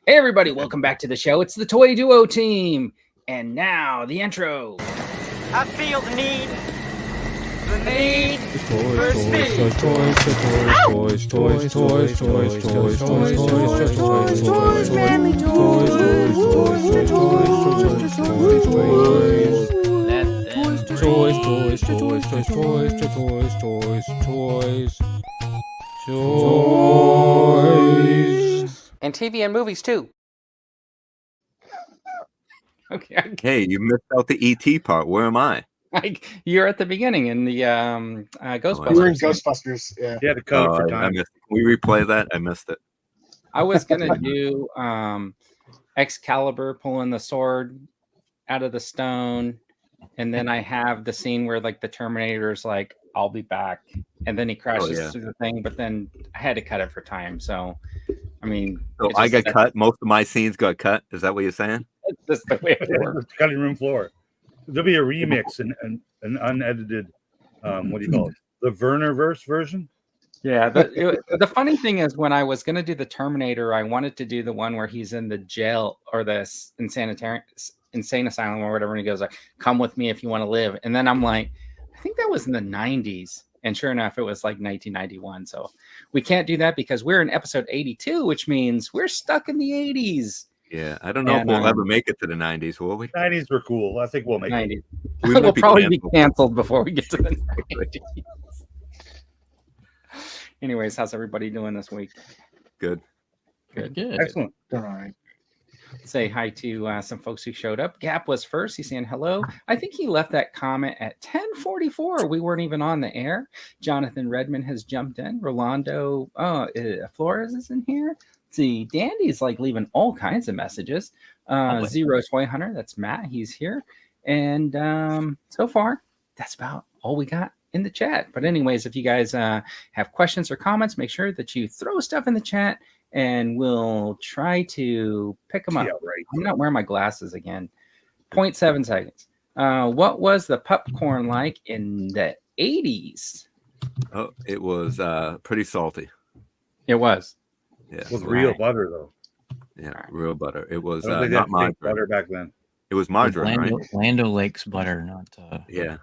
Hey everybody, welcome back to the show. It's the Toy Duo Team. And now the intro. I feel the need for speed. Toys, manly toys, And TV and movies too. Okay. Hey, you missed out the ET part. Where am I? You're at the beginning in the Ghostbusters. We were in Ghostbusters. Yeah. Yeah, the code for I time. missed it. Can we replay that? I missed it. I was gonna do Excalibur pulling the sword out of the stone, and then I have the scene where like the Terminator's like, "I'll be back," and then he crashes through the thing. But then I had to cut it for time. So, I mean, So I got cut. Most of my scenes got cut. Is that what you're saying? It's just the way it works. The cutting room floor. There'll be a remix and an unedited. What do you call it? The Wernerverse version. Yeah. The funny thing is, when I was going to do the Terminator, I wanted to do the one where he's in the jail or the insane asylum or whatever, and he goes like, "Come with me if you want to live." And then I'm like, I think that was in the 90s. And sure enough, it was like 1991. So we can't do that because we're in episode 82, which means we're stuck in the 80s. Yeah, I don't know if we'll ever make it to the 90s, will we? 90s were cool. I think we'll make it. 90s. We'll probably be canceled before we get to the 90s. Anyways, how's everybody doing this week? Good. Excellent. All right. Say hi to some folks who showed up. Gap was first. He's saying hello. I think he left that comment at 10:44. We weren't even on the air. Jonathan Redmond has jumped in. Rolando Flores is in here. See, Dandy's like leaving all kinds of messages. Zero Toy Hunter, that's Matt. He's here. And so far, that's about all we got in the chat. But anyways, if you guys have questions or comments, make sure that you throw stuff in the chat and we'll try to pick them up. Yeah, right. I'm not wearing my glasses again. 0.7 seconds. What was the popcorn like in the 80s? Oh, it was pretty salty. It was. Yeah. It was real butter though. Yeah, real butter. It was I don't think not they had margarine. fake butter back then. It was margarine, right? Lando Lake's butter, not. Yeah.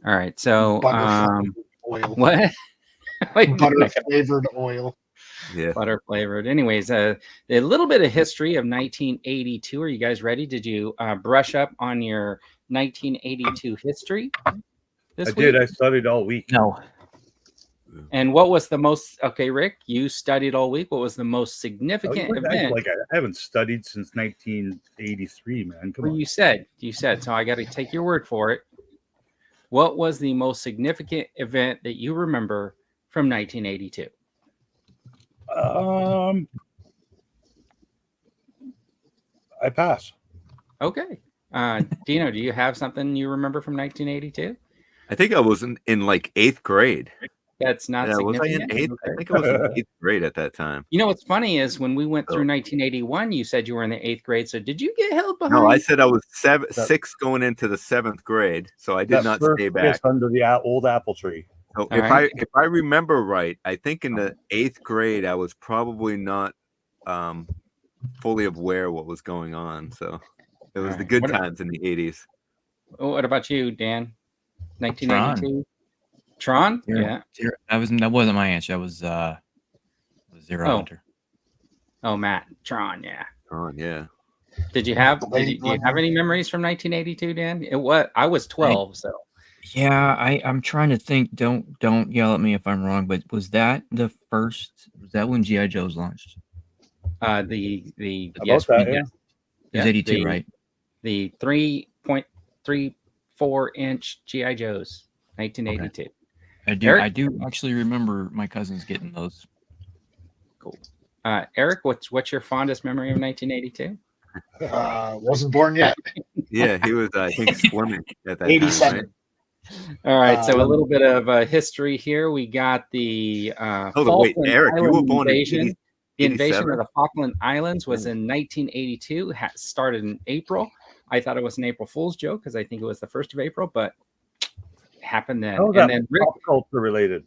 All right. So, Oil. what? Wait, Butter flavored oil. Yeah. butter flavored. Anyways, a little bit of history of 1982. Are you guys ready? Did you brush up on your 1982 history? I did. I studied all week. No. And what was the most? Okay, Rick, you studied all week. What was the most significant event? Like I haven't studied since 1983, man. Come Well, on. you said. So I got to take your word for it. What was the most significant event that you remember from 1982? I pass. Okay. Dino, do you have something you remember from 1982? I think I was in like 8th grade. That's not Was I significant. in 8th? I think I was in 8th grade at that time. You know what's funny is when we went through 1981, you said you were in the 8th grade. So did you get held behind? No, I said I was 6 going into the 7th grade, so I did not stay back. Under the old apple tree. So All if I remember right, I think in the 8th grade I was probably not fully aware what was going on. So it was the good times in the 80s. What about you, Dan? 1982. Tron? Yeah. That wasn't my answer. That was Zero Hunter. Oh, Matt. Tron, yeah. Oh, yeah. Do you have any memories from 1982, Dan? I was 12, so. Yeah, I'm trying to think. Don't yell at me if I'm wrong, but was that the first? Was that when GI Joe's launched? The Yes, It was 82, right? The 3.34-inch GI Joes, 1982. Okay. I do actually remember my cousins getting those. Cool. Eric, what's your fondest memory of 1982? Wasn't born yet. Yeah, he was, I think, swimming at that 87. time, right? All right, so a little bit of history here. We got the Wait, Eric, you were born invasion. The invasion 87? of the Falkland Islands was in 1982. Started in April. I thought it was an April Fool's joke because I think it was the 1st of April, but it happened then. Oh, and then Rick, pop culture related.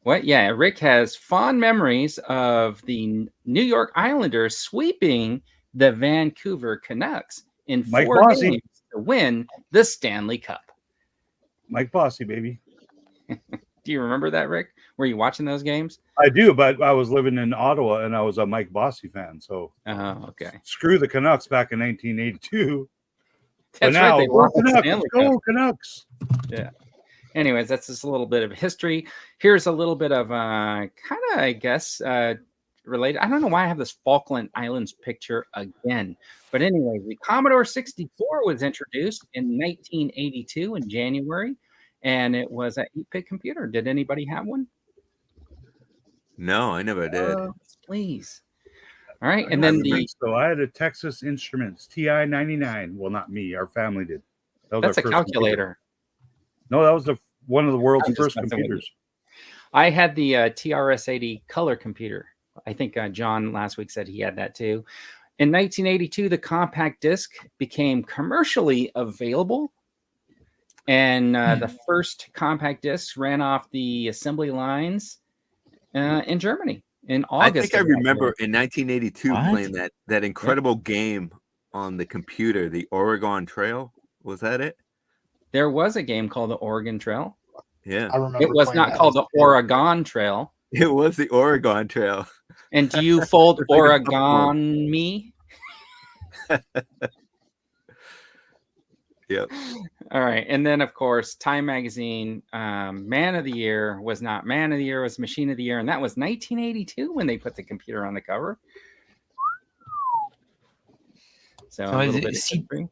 What? Yeah, Rick has fond memories of the New York Islanders sweeping the Vancouver Canucks in Mike 4 Bossy. games to win the Stanley Cup. Mike Bossy, baby. Do you remember that, Rick? Were you watching those games? I do, but I was living in Ottawa and I was a Mike Bossy fan. So Oh, okay. screw the Canucks back in 1982. But That's now, right. They go lost the Canucks! Stanley Go Cup. Canucks! Yeah. Anyways, that's just a little bit of history. Here's a little bit of kind of, I guess, related. I don't know why I have this Falkland Islands picture again. But anyway, the Commodore 64 was introduced in 1982 in January, and it was an 8-bit computer. Did anybody have one? No, I never did. Please. All right. And then So I had a Texas Instruments TI-99. Well, not me. Our family did. That was that's our a first calculator. computer. No, that was one of the world's I'm just first messing with you. computers. I had the TRS-80 color computer. I think John last week said he had that too. In 1982, the compact disc became commercially available. And the first compact discs ran off the assembly lines in Germany in August. I think I remember in 1982 What? playing that incredible game on the computer, the Oregon Trail. Was that it? There was a game called the Oregon Trail. Yeah, I remember It was playing not that called as the a kid. Oregon Trail. it was the Oregon Trail. And do you fold It's like a Oregon popcorn. me? Yep. All right. And then, of course, Time Magazine, Man of the Year was not Man of the Year, was Machine of the Year. And that was 1982 when they put the computer on the cover. So a little bit of history.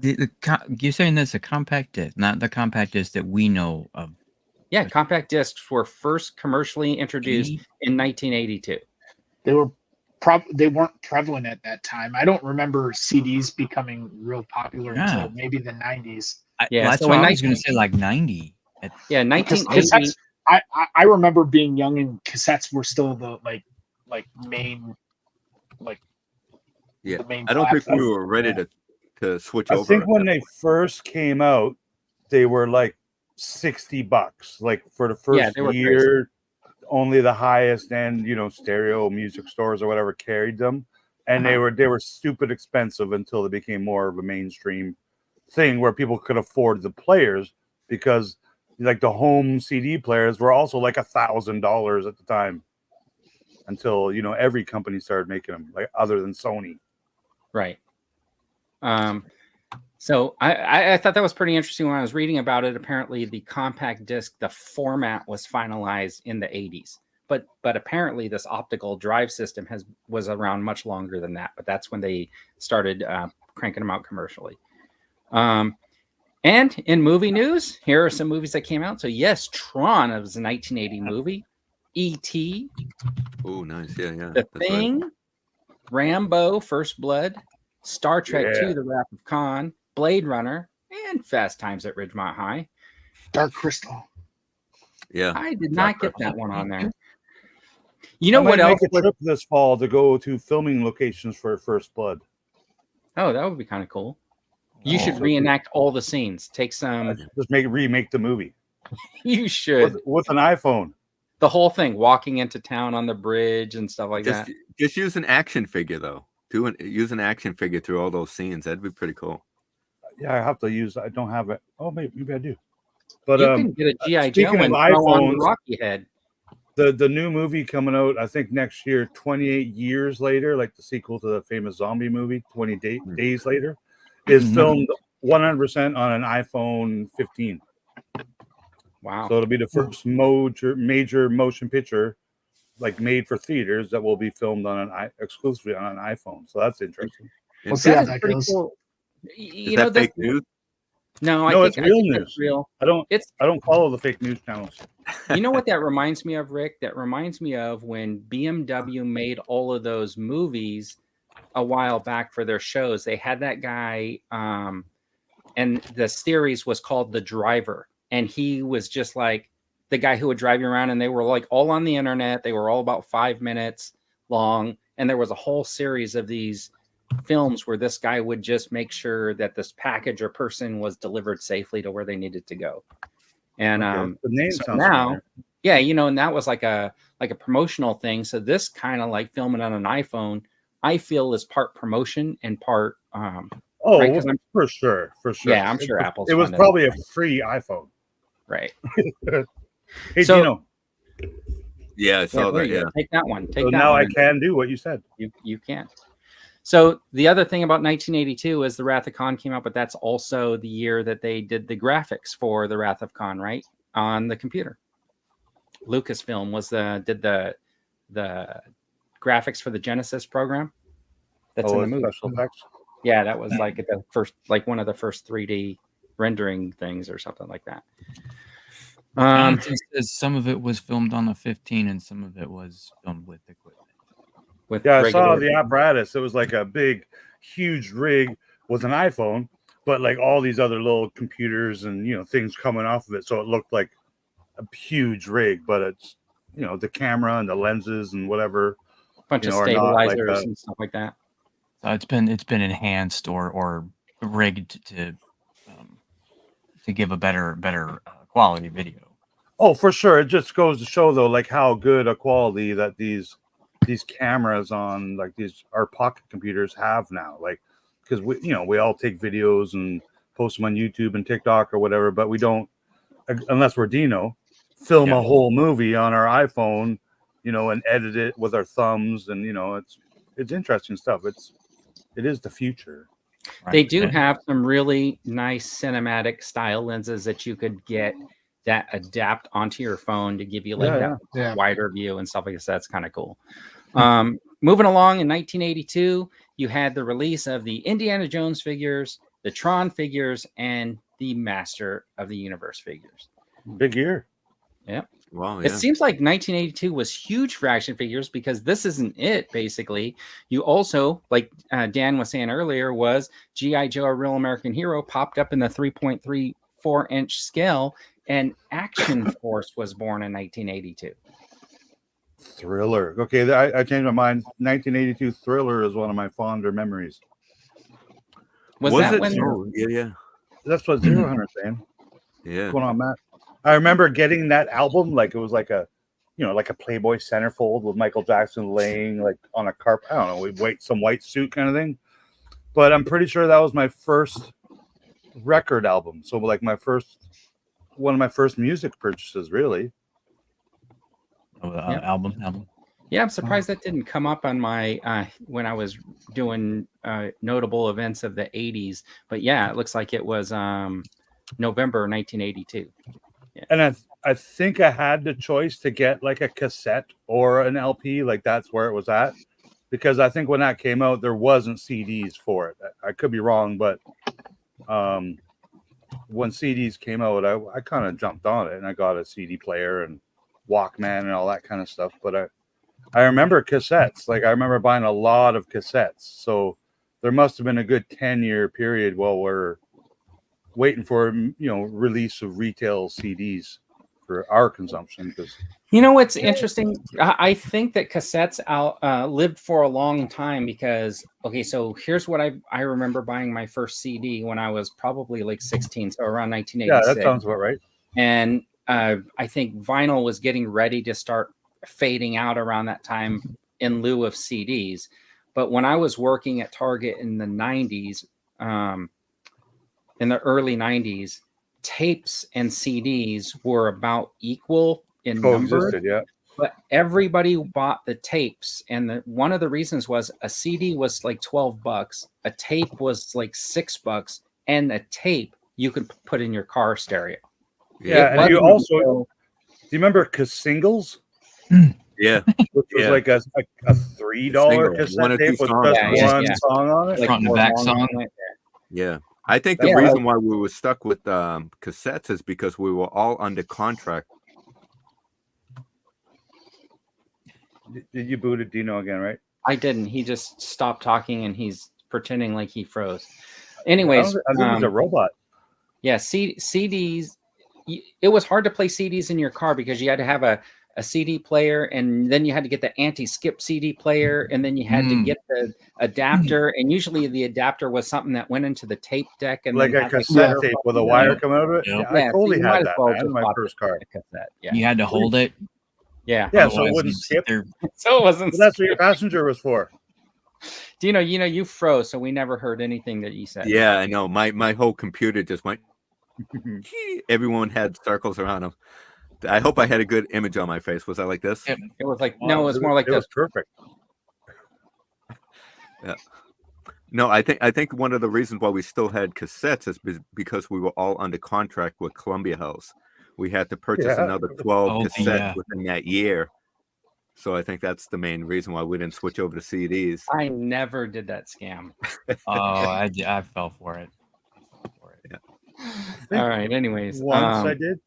You're saying that's a compact disc, not the compact disc that we know of. Yeah, compact discs were first commercially introduced in 1982. They weren't prevalent at that time. I don't remember CDs becoming real popular until maybe the 90s. Yeah, That's so what in I was going to say, like 90. Yeah, Because 1980. cassettes, I remember being young and cassettes were still the main Yeah. the main I don't think platform. we were ready to switch I over. think when they first came out, they were like $60. Like for the first they were year, only the highest end, stereo music stores or whatever carried them, and they were stupid expensive until they became more of a mainstream thing where people could afford the players, because like the home CD players were also like $1,000 at the time, until every company started making them, like other than Sony. Right. So I thought that was pretty interesting when I was reading about it. Apparently, the compact disc, the format was finalized in the 80s, but apparently this optical drive system was around much longer than that. But that's when they started cranking them out commercially. And in movie news, here are some movies that came out. So yes, Tron was a 1980 movie. E.T. Oh, nice. Yeah. The Thing. Right. Rambo: First Blood. Star Trek II: The Wrath of Khan. Blade Runner, and Fast Times at Ridgemont High. Dark Crystal. Yeah. I did not get that one on there. You know what I might else? make a trip this fall to go to filming locations for First Blood. Oh, that would be kind of cool. You should reenact all the scenes. Take some. Just remake the movie. You should. With an iPhone. The whole thing, walking into town on the bridge and stuff like that. Just use an action figure though. Use an action figure through all those scenes. That'd be pretty cool. Yeah, I have to use. I don't have it. Oh, maybe I do. But you can get a GI Joe and throw on the Rocky head. The new movie coming out, I think next year, 28 years later, like the sequel to the famous zombie movie, 20 days later, is filmed 100% on an iPhone 15. Wow! So it'll be the first major motion picture, like made for theaters, that will be filmed on exclusively on an iPhone. So that's interesting. We'll see how that goes. Cool. Is that fake news? No, it's real news. It's real. I don't follow the fake news channels. You know what that reminds me of, Rick? That reminds me of when BMW made all of those movies a while back for their shows. They had that guy, and the series was called The Driver, and he was just like the guy who would drive you around, and they were like all on the internet. They were all about 5 minutes long, and there was a whole series of these films where this guy would just make sure that this package or person was delivered safely to where they needed to go. And the name so sounds now familiar. Yeah, and that was like a promotional thing. So this kind of like filming on an iPhone, I feel is part promotion and part Oh, right, 'cause for sure. Yeah, I'm sure Apple's it was funded probably a it. free iPhone. Right. Hey, So- Dino. Yeah, I saw there that. you Yeah. go. Take that one. Take So that now one. I can do what you said. You can. So the other thing about 1982 is the Wrath of Khan came out, but that's also the year that they did the graphics for the Wrath of Khan, right, on the computer. Lucasfilm did the graphics for the Genesis program. That's in the movie. Special effects. Yeah, that was like the first, like one of the first 3D rendering things or something like that. Jonathan says some of it was filmed on the 15 and some of it was filmed with equipment. Yeah, I saw the apparatus. It was like a big, huge rig with an iPhone, but like all these other little computers and things coming off of it. So it looked like a huge rig, but it's the camera and the lenses and whatever. Bunch of are not like stabilizers and stuff like that. So it's been enhanced or rigged to give a better quality video. Oh, for sure. It just goes to show though, like how good a quality that these cameras on like our pocket computers have now. Like, because we all take videos and post them on YouTube and TikTok or whatever, but we don't, unless we're Dino, film a whole movie on our iPhone, and edit it with our thumbs, and it's interesting stuff. It is the future. Right? They do have some really nice cinematic style lenses that you could get that adapt onto your phone to give you like that wider view and stuff like that. That's kind of cool. Moving along in 1982, you had the release of the Indiana Jones figures, the Tron figures, and the Master of the Universe figures. Big year. Yeah. Wow. It seems like 1982 was huge for action figures because this isn't it, basically. You also, like Dan was saying earlier, was G.I. Joe, A Real American Hero popped up in the 3.34-inch scale, and Action Force was born in 1982. Thriller. Okay, I changed my mind. 1982 Thriller is one of my fonder memories. Was it? that when? Oh, yeah. That's what Zero Hunter's saying. Yeah. What's going on, Matt? I remember getting that album like it was like a, like a Playboy centerfold with Michael Jackson laying like on a carpet. I don't know, some white suit kind of thing. But I'm pretty sure that was my first record album. So like one of my first music purchases, really. Album. Yeah, I'm surprised that didn't come up on my when I was doing notable events of the 80s. But yeah, it looks like it was November 1982. Yeah. And I think I had the choice to get like a cassette or an LP. Like that's where it was at. Because I think when that came out, there wasn't CDs for it. I could be wrong, but when CDs came out, I kind of jumped on it and I got a CD player and Walkman and all that kind of stuff. But I remember cassettes. Like I remember buying a lot of cassettes. So there must have been a good 10-year period while we're waiting for release of retail CDs for our consumption. Because what's interesting? I think that cassettes lived for a long time because so here's what I remember buying my first CD when I was probably like 16, so around 1986. Yeah, that sounds about right. And I think vinyl was getting ready to start fading out around that time in lieu of CDs. But when I was working at Target in the 90s, in the early 90s, tapes and CDs were about equal in number. Yeah. But everybody bought the tapes. And one of the reasons was a CD was like $12. A tape was like $6. And a tape you could put in your car stereo. Yeah, and you also do you remember singles? Yeah, which was like a $3 cassette tape with just one song on it, like front and back song. Yeah, I think the reason why we were stuck with cassettes is because we were all under contract. Did you booted Dino again? Right? I didn't. He just stopped talking and he's pretending like he froze. Anyways, I think he's a robot. Yeah, CDs. It was hard to play CDs in your car because you had to have a a CD player, and then you had to get the anti-skip CD player, and then you had to get the adapter, and usually the adapter was something that went into the tape deck, and like then a had, cassette tape with a wire coming out of it. Yep. Yeah, I so totally you had might as that, well man. just My bought first the car. cassette. Yeah, You had to hold it. yeah. Yeah, so it Otherwise wouldn't you'd skip. sit there. So it wasn't. But that's what your passenger was for. Dino, you froze, so we never heard anything that you said. Yeah, I know. My whole computer just went. Everyone had circles around them. I hope I had a good image on my face. Was I like this? Yep. It was like no, it was more like it this. was perfect. Yeah. No, I think one of the reasons why we still had cassettes is because we were all under contract with Columbia House. We had to purchase another 12 cassettes within that year. So I think that's the main reason why we didn't switch over to CDs. I never did that scam. I fell for it. Yeah. All right. Anyways, Once I did.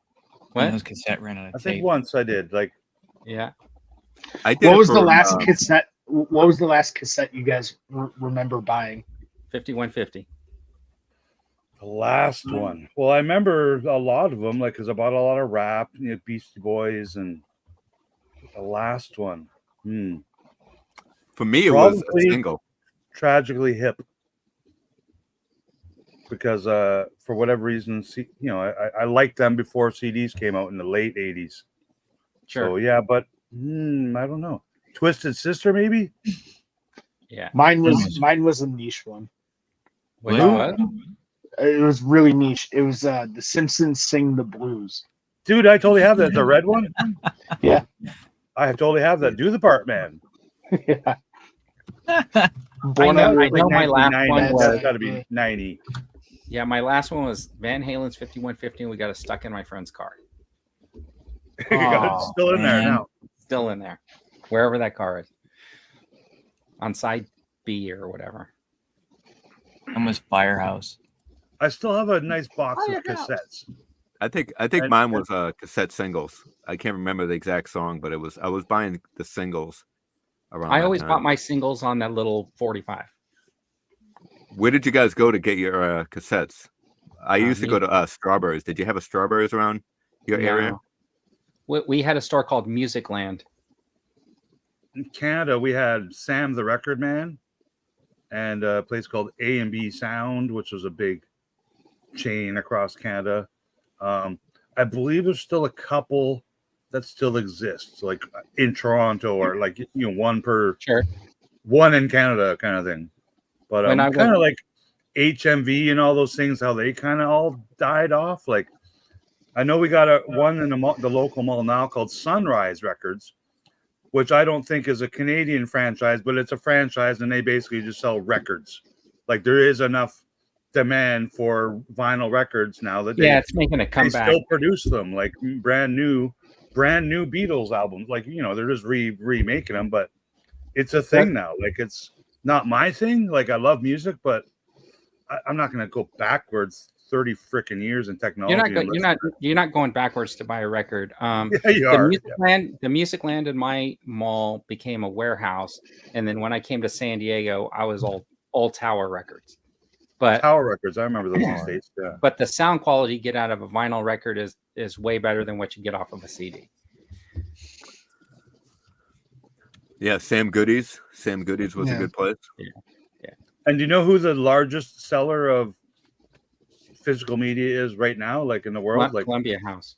what? Those cassette ran out of I tape. think once I did. Like, Yeah. I did. What was the last cassette? What was the last cassette you guys remember buying? 5150. the last one. Well, I remember a lot of them, like, because I bought a lot of rap, Beastie Boys, and the last one. For me, it was a Probably single. Tragically Hip. Because for whatever reason, I liked them before CDs came out in the late 80s. Sure. So, yeah, but I don't know. Twisted Sister, maybe? Yeah. Mine was a niche one. Which was? It was really niche. It was The Simpsons Sing the Blues. Dude, I totally have that. The red one? Yeah. I totally have that. Do the part, man. Yeah. I know my last one was It's got to be 90. Yeah, my last one was Van Halen's 5150, and we got it stuck in my friend's car. It's still in there now. Still in there, wherever that car is, on side B or whatever. Almost Firehouse. I still have a nice box of cassettes. I think mine was cassette singles. I can't remember the exact song, but I was buying the singles around. I always bought my singles on that little 45. Where did you guys go to get your cassettes? I used to go to Strawberries. Did you have a Strawberries around your area? We had a store called Music Land. In Canada, we had Sam the Record Man and a place called A&B Sound, which was a big chain across Canada. I believe there's still a couple that still exists, like in Toronto, or like one in Canada kind of thing. But kind of like HMV and all those things, how they kind of all died off. Like, I know we got one in the local mall now called Sunrise Records, which I don't think is a Canadian franchise, but it's a franchise, and they basically just sell records. Like, there is enough demand for vinyl records now that it's making a comeback. They still produce them, like brand new Beatles albums. Like, they're just remaking them, but it's a thing now. Like, it's not my thing. Like, I love music, but I'm not going to go backwards 30 freaking years in technology. You're not going backwards to buy a record. Yeah, you are. The Music Land in my mall became a warehouse, and then when I came to San Diego, I was all Tower Records. But Tower Records, I remember those estates. Yeah. But the sound quality you get out of a vinyl record is way better than what you get off of a CD. Yeah, Sam Goody's. Sam Goody's was a good place. Yeah. And do you know who the largest seller of physical media is right now, like in the world? Like Columbia House.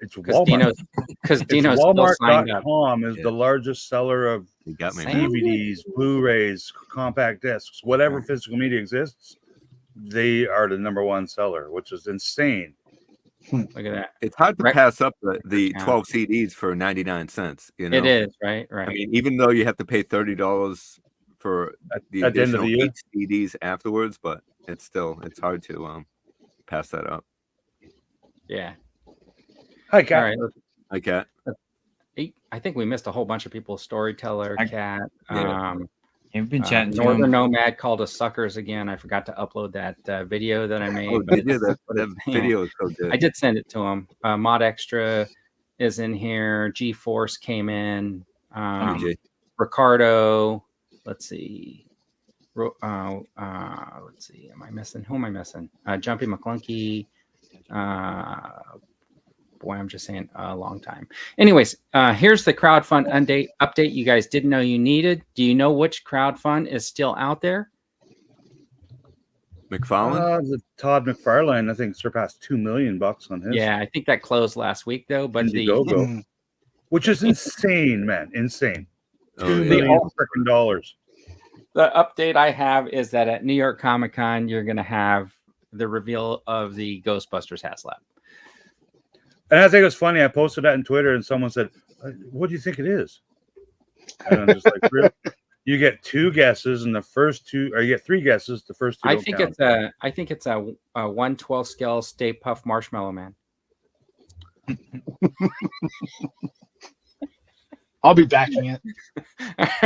It's Walmart. Because Dino's Walmart.com is the largest seller of DVDs, Blu-rays, compact discs, whatever physical media exists. They are the number one seller, which is insane. Look at that. It's hard to pass up the 12 CDs for 99 cents. It is, right? I mean, even though you have to pay $30 for the additional 8 CDs afterwards, but it's hard to pass that up. Yeah. Hi, Kat. All right. Hi, Kat. I think we missed a whole bunch of people. Storyteller, Kat. You've been chatting to Northern him. Nomad called us suckers again. I forgot to upload that video that I made. Oh, did you? That video is so good. I did send it to him. Mod Extra is in here. G-Force came in. Ricardo. Let's see. Let's see. Am I missing? Who am I missing? Jumpy McClunky. boy, I'm just saying a long time. Anyways, here's the crowdfund update you guys didn't know you needed. Do you know which crowdfund is still out there? Mcfarlane? The Todd McFarlane, I think, surpassed $2 million on his. Yeah, I think that closed last week though. But Indiegogo, which is insane, man, insane. $2 yeah. million freaking dollars. The update I have is that at New York Comic Con, you're going to have the reveal of the Ghostbusters HasLab. And I think it was funny. I posted that on Twitter, and someone said, "What do you think it is?" And I'm just like, really? You get 2 guesses, and the first 2, or you get 3 guesses. The first 2. I think it's a 1/12 scale Stay Puft Marshmallow Man. I'll be backing it.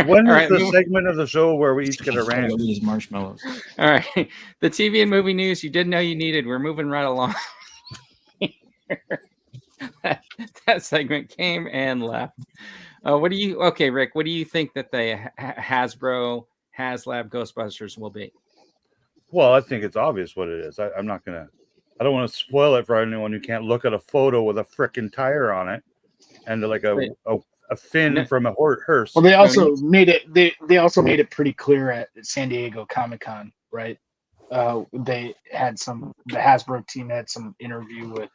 When is the segment of the show where we each get a rank? These marshmallows. All right, the TV and movie news you didn't know you needed. We're moving right along. that segment came and left. Rick, what do you think that the Hasbro HasLab Ghostbusters will be? Well, I think it's obvious what it is. I'm not gonna. I don't want to spoil it for anyone who can't look at a photo with a frickin' tire on it and like a fin from a hearse. Well, they also made it. They also made it pretty clear at San Diego Comic-Con, right? They had the Hasbro team had some interview with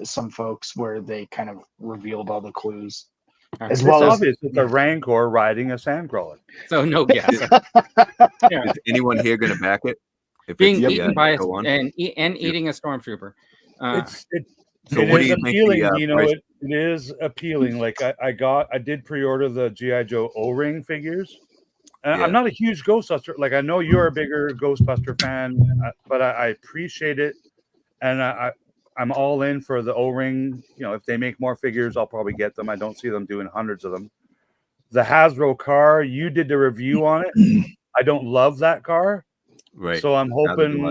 some folks where they kind of revealed all the clues. As well as obvious, it's a Rancor riding a sandcrawler. So no guess. Is anyone here going to back it? If being eaten by and eating a stormtrooper. So what do you appealing, think? It is appealing. Like I did pre-order the GI Joe O-ring figures. And I'm not a huge Ghostbuster. Like I know you're a bigger Ghostbuster fan, but I appreciate it, and I'm all in for the O-ring. If they make more figures, I'll probably get them. I don't see them doing hundreds of them. The Hasbro car, you did the review on it. I don't love that car. Right. So I'm hoping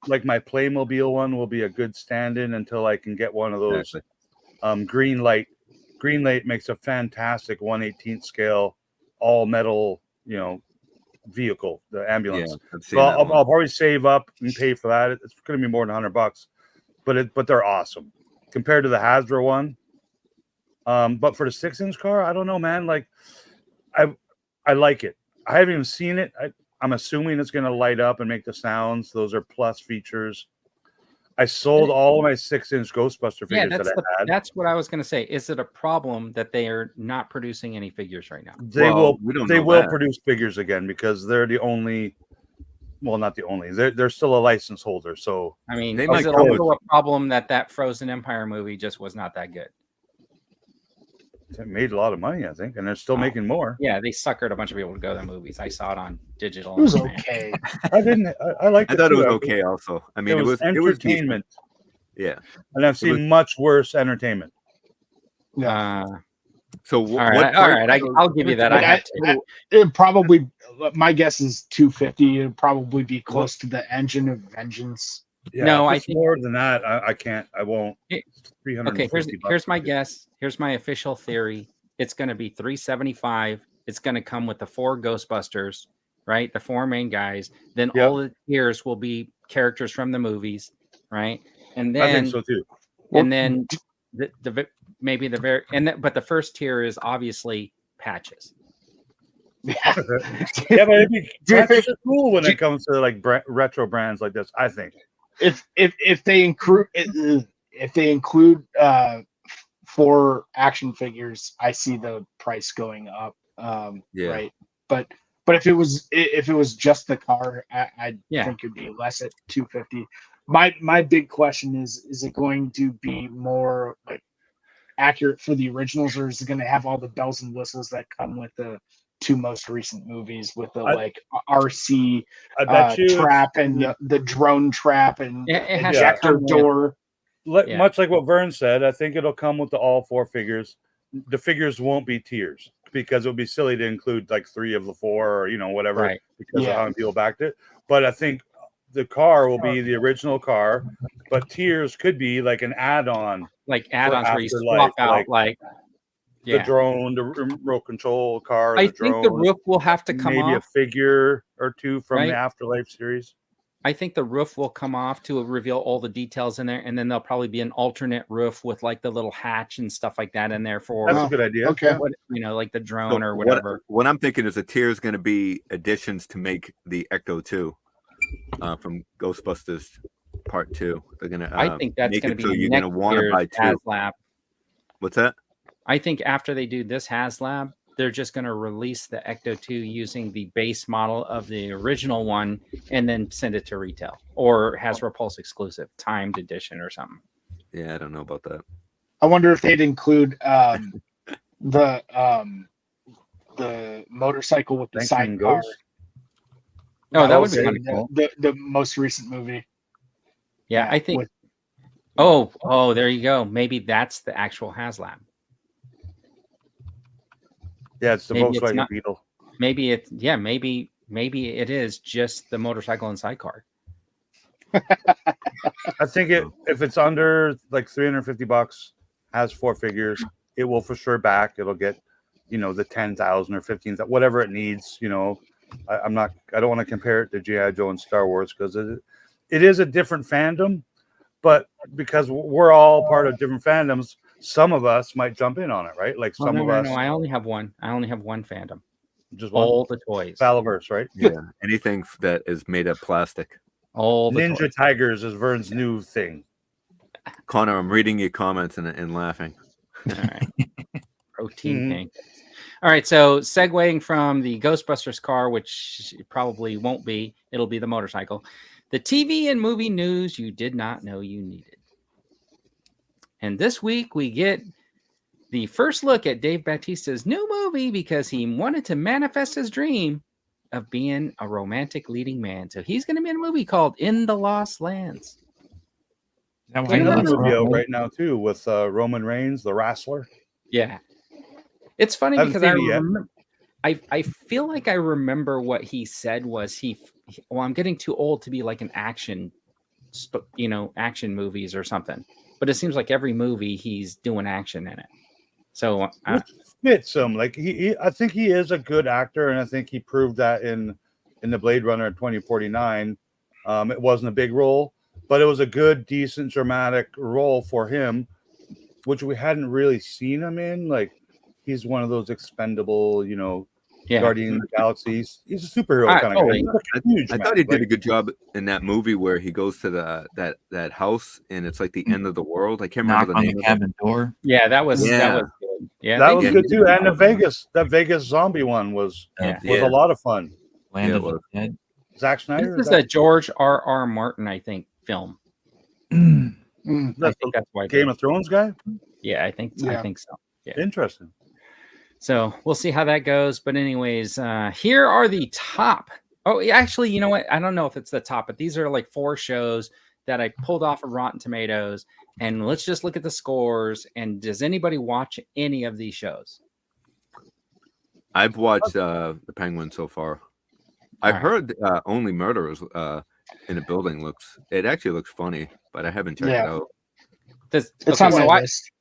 like my Playmobil one will be a good stand-in until I can get one of those. Green Light. Green Light makes a fantastic 1/18 scale all metal, vehicle, the ambulance. So I'll probably save up and pay for that. It's going to be more than $100, but they're awesome compared to the Hasbro one. But for the 6-inch car, I don't know, man. Like I like it. I haven't even seen it. I'm assuming it's going to light up and make the sounds. Those are plus features. I sold all of my 6-inch Ghostbuster figures that I had. That's what I was going to say. Is it a problem that they are not producing any figures right now? They will produce figures again because they're the only. Well, not the only. They're still a license holder. So I mean, is it also a problem that Frozen Empire movie just was not that good? It made a lot of money, I think, and they're still making more. Yeah, they suckered a bunch of people to go to the movies. I saw it on digital. It was okay. I didn't. I liked it. I thought it was okay. Also, I mean, it was entertainment. Yeah, and I've seen much worse entertainment. Yeah. So all right, I'll give you that. It probably. My guess is 250. It'd probably be close to the Engine of Vengeance. Yeah, no, I think more than that. I can't. I won't. Okay, here's my guess. Here's my official theory. It's going to be $375. It's going to come with the 4 Ghostbusters, right? The 4 main guys. Then all the tiers will be characters from the movies, right? And then I think so too. And then but the first tier is obviously patches. Yeah, but it'd be cool when it comes to like retro brands like this. I think if they include 4 action figures, I see the price going up. Right, but if it was just the car, I think it'd be less at 250. My big question is it going to be more like accurate for the originals, or is it going to have all the bells and whistles that come with the 2 most recent movies with the RC trap and the drone trap and ejector door? Much like what Vern said, I think it'll come with all 4 figures. The figures won't be tiers because it would be silly to include like 3 of the 4 or whatever because of how many people backed it. But I think the car will be the original car, but tiers could be like an add-on, like add-ons where you swap out the drone, the remote control car. I think the roof will have to come maybe off. A figure or 2 from the Afterlife series. I think the roof will come off to reveal all the details in there, and then there'll probably be an alternate roof with like the little hatch and stuff like that in there for. That's a good idea. Okay. What, like the drone or whatever. What I'm thinking is the tier is going to be additions to make the Ecto 2 from Ghostbusters Part 2. They're going to. I think that's going to be so you're going to want to buy 2. HasLab. What's that? I think after they do this HasLab, they're just going to release the Ecto 2 using the base model of the original one and then send it to retail or Hasbro PUlse exclusive timed edition or something. Yeah, I don't know about that. I wonder if they'd include the motorcycle with the sidecar. Oh, that would be kind of cool. The most recent movie. Yeah, I think. Oh, there you go. Maybe that's the actual HasLab. Yeah, it's the Volkswagen Beetle. Maybe it. Yeah, maybe it is just the motorcycle and sidecar. I think if it's under like $350, has 4 figures, it will for sure back. It'll get, the 10,000 or 15,000, whatever it needs. I don't want to compare it to G.I. Joe and Star Wars because it is a different fandom, but because we're all part of different fandoms, some of us might jump in on it, right? Like some of us. No, I only have one. I only have one fandom. Just one? All the toys. Valaverse, right? Yeah. Anything that is made of plastic. All the Ninja toys. Tigers is Vern's new thing. Connor, I'm reading your comments and laughing. All right. Protein pancakes. All right. So segueing from the Ghostbusters car, which it probably won't be, it'll be the motorcycle. The TV and movie news you did not know you needed. And this week we get the first look at Dave Bautista's new movie because he wanted to manifest his dream of being a romantic leading man. So he's going to be in a movie called In the Lost Lands. Another movie out right now too with Roman Reigns, the wrestler. Yeah, it's funny because I feel like I remember what he said was I'm getting too old to be like an action movies or something. But it seems like every movie he's doing action in it. So it fits him. Like I think he is a good actor, and I think he proved that in the Blade Runner 2049. It wasn't a big role, but it was a good, decent, dramatic role for him, which we hadn't really seen him in. Like he's one of those expendable, Guardian of the Galaxy. He's a superhero kind of guy. I thought he did a good job in that movie where he goes to that house and it's like the end of the world. I can't remember the name of cabin door. Yeah, that was good. Yeah, that was good too. And that Vegas zombie one was a lot of fun. Land of the Dead. Zack Snyder. This is a George R.R. Martin, I think, film. I think that's why Game of Thrones guy. Yeah, I think so. Yeah. Interesting. So we'll see how that goes. But anyways, here are the top. Oh, actually, you know what? I don't know if it's the top, but these are like 4 shows that I pulled off of Rotten Tomatoes. And let's just look at the scores. And does anybody watch any of these shows? I've watched The Penguin so far. I've heard Only Murderers in a Building it actually looks funny, but I haven't checked it out. It's on my list.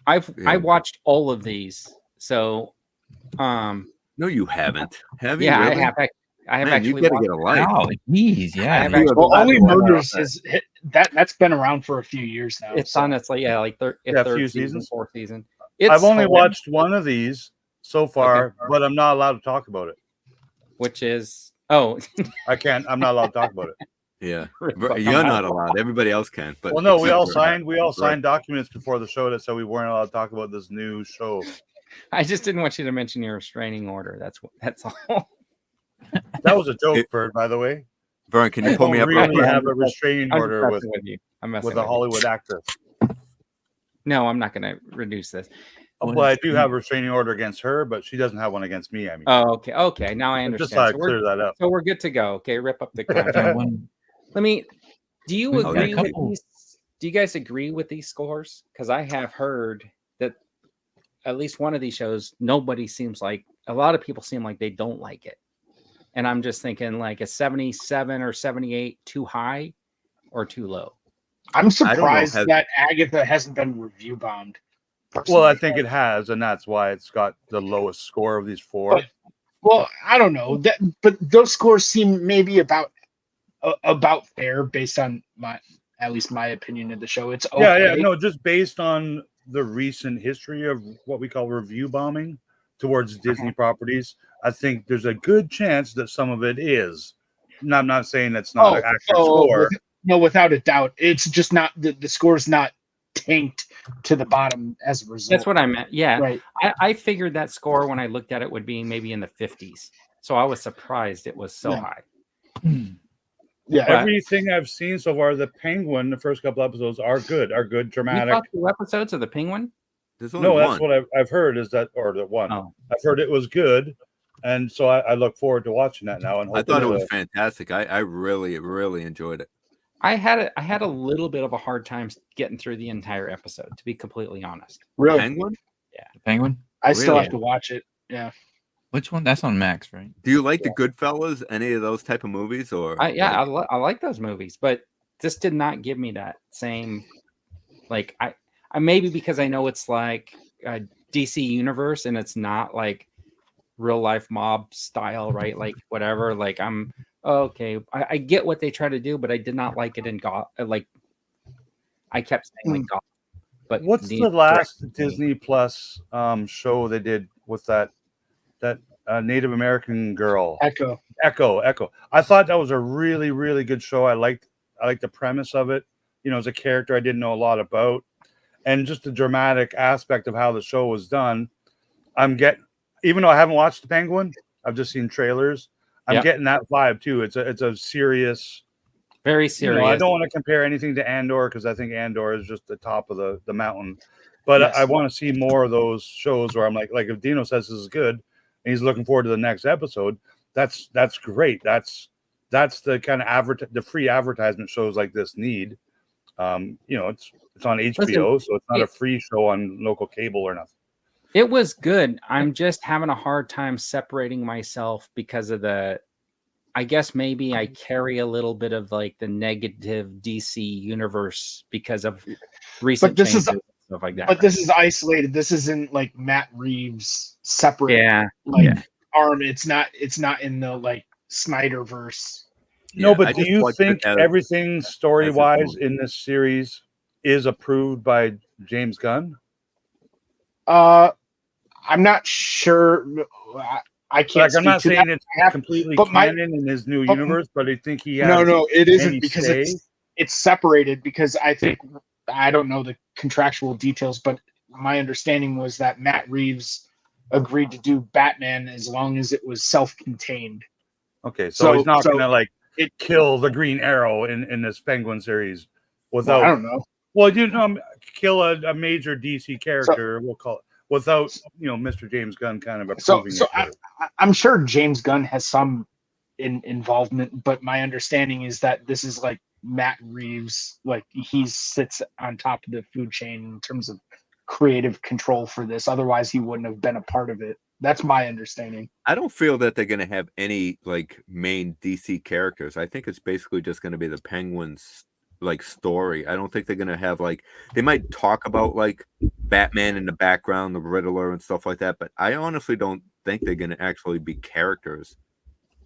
I watched all of these. So, no, you haven't. Have you? Yeah, really? I have Man, actually. You gotta get a life. Oh, geez, yeah. Only Murders that's been around for a few years now. It's honestly, like third few season, seasons. 4th season. I've only watched one of these so far, but I'm not allowed to talk about it. Which is I'm not allowed to talk about it. Yeah, you're not allowed. Everybody else can. But well, no, we all signed documents before the show that said we weren't allowed to talk about this new show. I just didn't want you to mention your restraining order. That's all. That was a joke, Vern, by the way. Vern, can you pull me up? Really have a restraining order with a Hollywood actress. No, I'm not going to reduce this. Well, I do have a restraining order against her, but she doesn't have one against me. I mean. Oh, okay. Now I understand. Just thought I'd clear that up. So we're good to go. Okay, rip up the contract. Let me. Do you agree with these? Do you guys agree with these scores? Because I have heard that at least one of these shows, a lot of people seem like they don't like it. And I'm just thinking like a 77 or 78 too high or too low. I'm surprised that Agatha hasn't been review bombed. Well, I think it has, and that's why it's got the lowest score of these 4. Well, I don't know. But those scores seem maybe about about fair based on at least my opinion of the show. It's okay. Yeah, no, just based on the recent history of what we call review bombing towards Disney properties, I think there's a good chance that some of it is. I'm not saying that's not an accurate score. Without a doubt. It's just not the score's not tanked to the bottom as a result. That's what I meant. Yeah. Right. I figured that score when I looked at it would be maybe in the 50s. So I was surprised it was so high. Yeah. Everything I've seen so far, the Penguin, the first couple episodes are good, dramatic. You saw 2 episodes of the Penguin? No, that's what I've heard is that, or the one. Oh. I've heard it was good. And so I look forward to watching that now. And I thought it was fantastic. I really, really enjoyed it. I had a little bit of a hard time getting through the entire episode, to be completely honest. Really? Penguin? Yeah. Penguin? I still have to watch it. Yeah. Which one? That's on Max, right? Do you like the Goodfellas? Any of those type of movies? Or I like those movies, but this did not give me that same. Like I maybe because I know it's like a DC universe and it's not like real life mob style, right? Like whatever. Like I'm okay. I get what they try to do, but I did not like it in Goth. Like I kept saying like Goth. But what's the last Disney Plus show they did with that Native American girl? Echo. I thought that was a really, really good show. I liked the premise of it. You know, as a character I didn't know a lot about, and just the dramatic aspect of how the show was done. Even though I haven't watched The Penguin, I've just seen trailers. I'm getting that vibe too. It's a serious, very serious. You know, I don't want to compare anything to Andor because I think Andor is just the top of the mountain. But I want to see more of those shows where I'm like if Dino says this is good and he's looking forward to the next episode, that's great. That's the kind of the free advertisement shows like this need. You know, it's on HBO, so it's not a free show on local cable or nothing. It was good. I'm just having a hard time separating myself because of I guess maybe I carry a little bit of like the negative DC universe because of recent changes and stuff like that. But this is isolated. This isn't like Matt Reeves separate arm. It's not in the like Snyderverse. No, but do you think everything story-wise in this series is approved by James Gunn? I'm not sure. I can't. I'm not saying it's completely canon in his new universe, but I think he has. No, it isn't because it's separated. Because I don't know the contractual details, but my understanding was that Matt Reeves agreed to do Batman as long as it was self-contained. Okay, so he's not gonna kill the Green Arrow in this Penguin series without. I don't know. Well, kill a major DC character. We'll call it. Without Mr. James Gunn kind of approving it. I'm sure James Gunn has some involvement, but my understanding is that this is like Matt Reeves, like he sits on top of the food chain in terms of creative control for this. Otherwise, he wouldn't have been a part of it. That's my understanding. I don't feel that they're going to have any like main DC characters. I think it's basically just going to be the Penguins like story. I don't think they're gonna have they might talk about like Batman in the background, the Riddler and stuff like that, but I honestly don't think they're gonna actually be characters.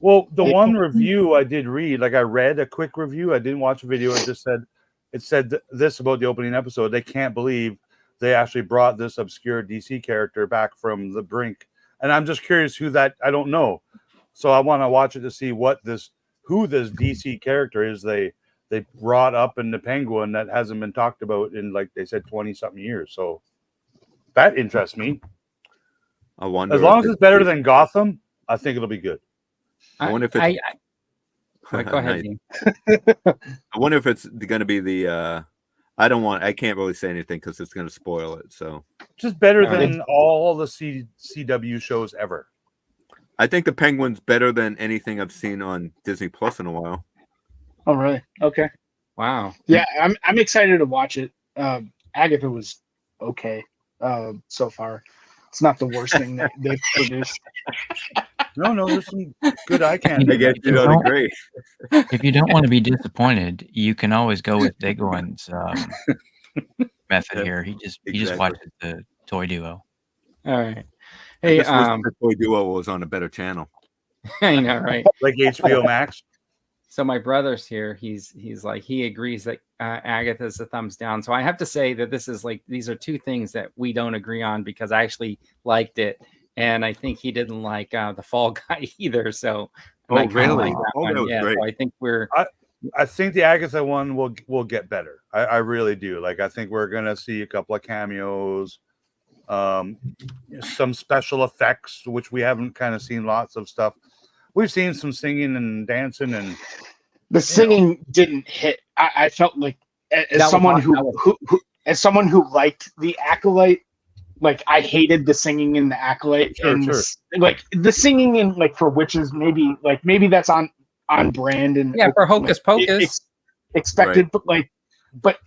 Well, the one review I did read, I read a quick review. I didn't watch a video. It said this about the opening episode. They can't believe they actually brought this obscure DC character back from the brink. And I'm just curious I don't know. So I want to watch it to see who this DC character is they brought up in the Penguin that hasn't been talked about in, like they said, 20-something years. So that interests me. I wonder as long as it's better than Gotham, I think it'll be good. I wonder if it's... go ahead, Dean. I wonder if it's going to be the... I can't really say anything because it's going to spoil it. So just better than all the CW shows ever. I think the Penguin's better than anything I've seen on Disney Plus in a while. Oh, really? Okay. Wow. Yeah, I'm excited to watch it. Agatha was okay so far. It's not the worst thing that they've produced. No, there's some good eye candy. I get you know great. If you don't want to be disappointed, you can always go with Digwin's method here. He just watches the Toy Duo. All right. Hey, the Toy Duo was on a better channel. I know, right? Like HBO Max. So my brother's here. He's like, he agrees that Agatha's a thumbs down. So I have to say that this is like, these are two things that we don't agree on, because I actually liked it, and I think he didn't like the Fall Guy either. So really? That was great. So I think I think the Agatha one will get better. I really do. Like, I think we're gonna see a couple of cameos, some special effects, which we haven't kind of seen lots of stuff. We've seen some singing and dancing, and the singing didn't hit. I felt like as someone who liked the Acolyte, like I hated the singing in the Acolyte, like the singing in like for witches, maybe that's on brand and for Hocus Pocus expected, right. but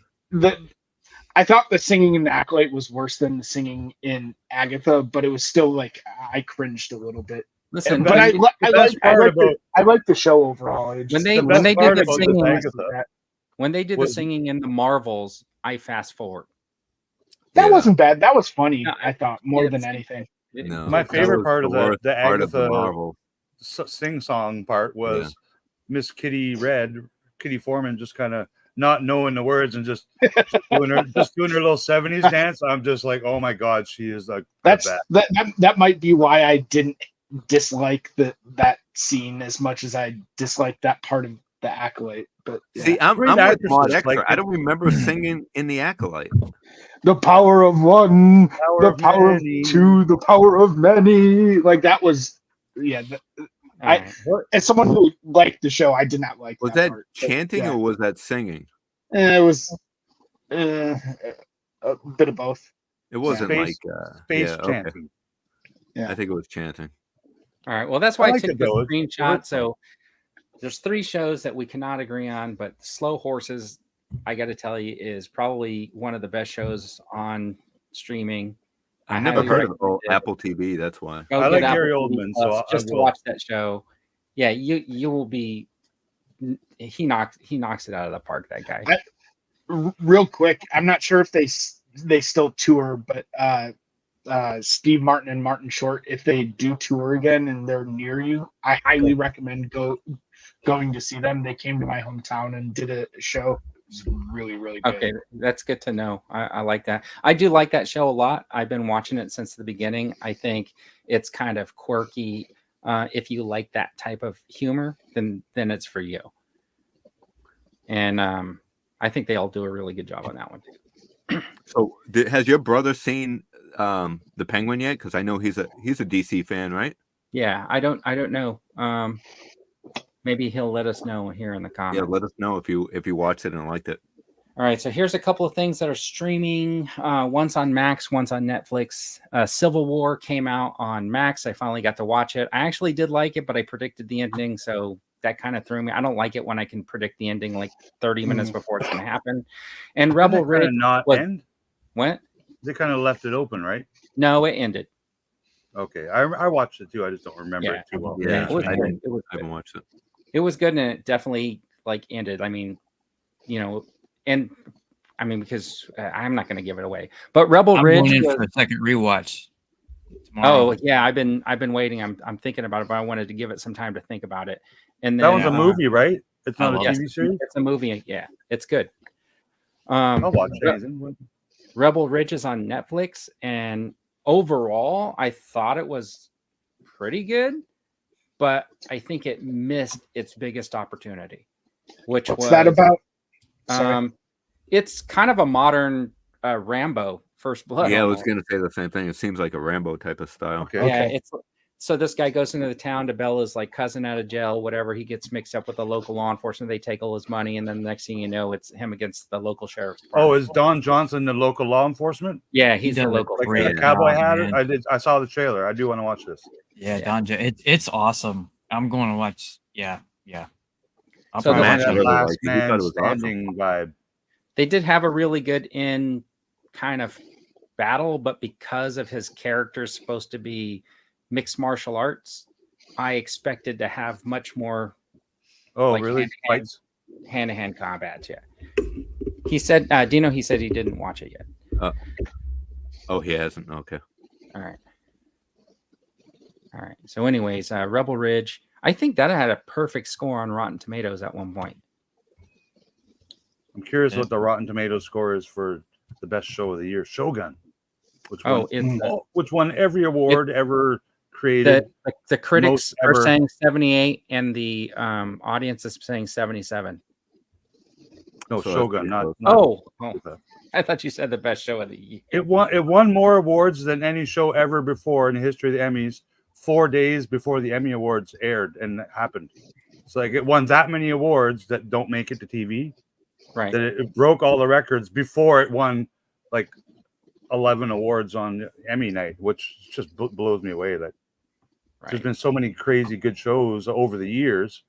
I thought the singing in the Acolyte was worse than the singing in Agatha, but it was still like I cringed a little bit. Listen, but I like the show overall. When they did the singing in the Marvels, I fast forward. That wasn't bad. That was funny. No, I thought more than anything. No, my favorite part of the Agatha Marvel sing song part was Miss Kitty Foreman just kind of not knowing the words and just doing her little 70s dance. I'm just like, oh my god, she is like that might be why I didn't dislike that scene as much as I disliked that part of the Acolyte. But see, I'm with Mod Extra. I don't remember singing in the Acolyte. The power of one, the power of two, the power of many. Like that was, as someone who liked the show, I did not like. Was that part, chanting or was that singing? It was a bit of both. It wasn't space chanting. Okay. Yeah, I think it was chanting. All right. Well, that's why I took the screenshot. So there's 3 shows that we cannot agree on, but Slow Horses, I got to tell you, is probably one of the best shows on streaming. I never heard of Apple TV. That's why. I like Gary Oldman, so just to watch that show. Yeah, you will be. He knocks it out of the park. That guy. Real quick, I'm not sure if they still tour, but Steve Martin and Martin Short, if they do tour again and they're near you, I highly recommend going to see them. They came to my hometown and did a show. It was really, really good. Okay, that's good to know. I like that. I do like that show a lot. I've been watching it since the beginning. I think it's kind of quirky. If you like that type of humor, then it's for you. And I think they all do a really good job on that one. So, has your brother seen the Penguin yet? Because I know he's a DC fan, right? Yeah, I don't know. Maybe he'll let us know here in the comments. Yeah, let us know if you watched it and liked it. All right, so here's a couple of things that are streaming. One's on Max, one's on Netflix. Civil War came out on Max. I finally got to watch it. I actually did like it, but I predicted the ending, so that kind of threw me. I don't like it when I can predict the ending like 30 minutes before it's going to happen. And Rebel Ridge end? What? They kind of left it open, right? No, it ended. Okay, I watched it too. I just don't remember it too well. Yeah, I haven't watched it. It was good, and it definitely like ended. I mean, and I mean because I'm not going to give it away. But Rebel Ridge going in for a second rewatch tomorrow. Oh yeah, I've been waiting. I'm thinking about it, but I wanted to give it some time to think about it. And then, that was a movie, right? It's not a TV series. It's a movie. Yeah, it's good. I'll watch it. Rebel Ridge is on Netflix, and overall, I thought it was pretty good, but I think it missed its biggest opportunity. What's that about? It's kind of a modern Rambo, First Blood. Yeah, I was going to say the same thing. It seems like a Rambo type of style. Okay. Yeah, it's so this guy goes into the town to bail his like cousin out of jail, whatever. He gets mixed up with the local law enforcement. They take all his money, and then the next thing you know, it's him against the local sheriff's department. Oh, is Don Johnson the local law enforcement? Yeah, he's the local. Like the cowboy hat. I saw the trailer. I do want to watch this. Yeah, Don. It's awesome. I'm going to watch. Yeah. I'll so that last man standing vibe. They did have a really good end kind of battle, but because of his character's supposed to be mixed martial arts, I expected to have much more. Oh, like really? Hand-to-hand combats. Yeah. He said, Dino. He said he didn't watch it yet. Oh, he hasn't. Okay. All right. So, anyways, Rebel Ridge. I think that had a perfect score on Rotten Tomatoes at one point. I'm curious what the Rotten Tomatoes score is for the best show of the year, Shogun, which won every award ever created. The critics are saying 78, and the audience is saying 77. No, so Shogun, not. I thought you said the best show of the year. It won more awards than any show ever before in the history of the Emmys. 4 days before the Emmy Awards aired and happened. So like it won that many awards that don't make it to TV. Right. That it broke all the records before it won like 11 awards on Emmy night, which just blows me away. That there's been so many crazy good shows over the years,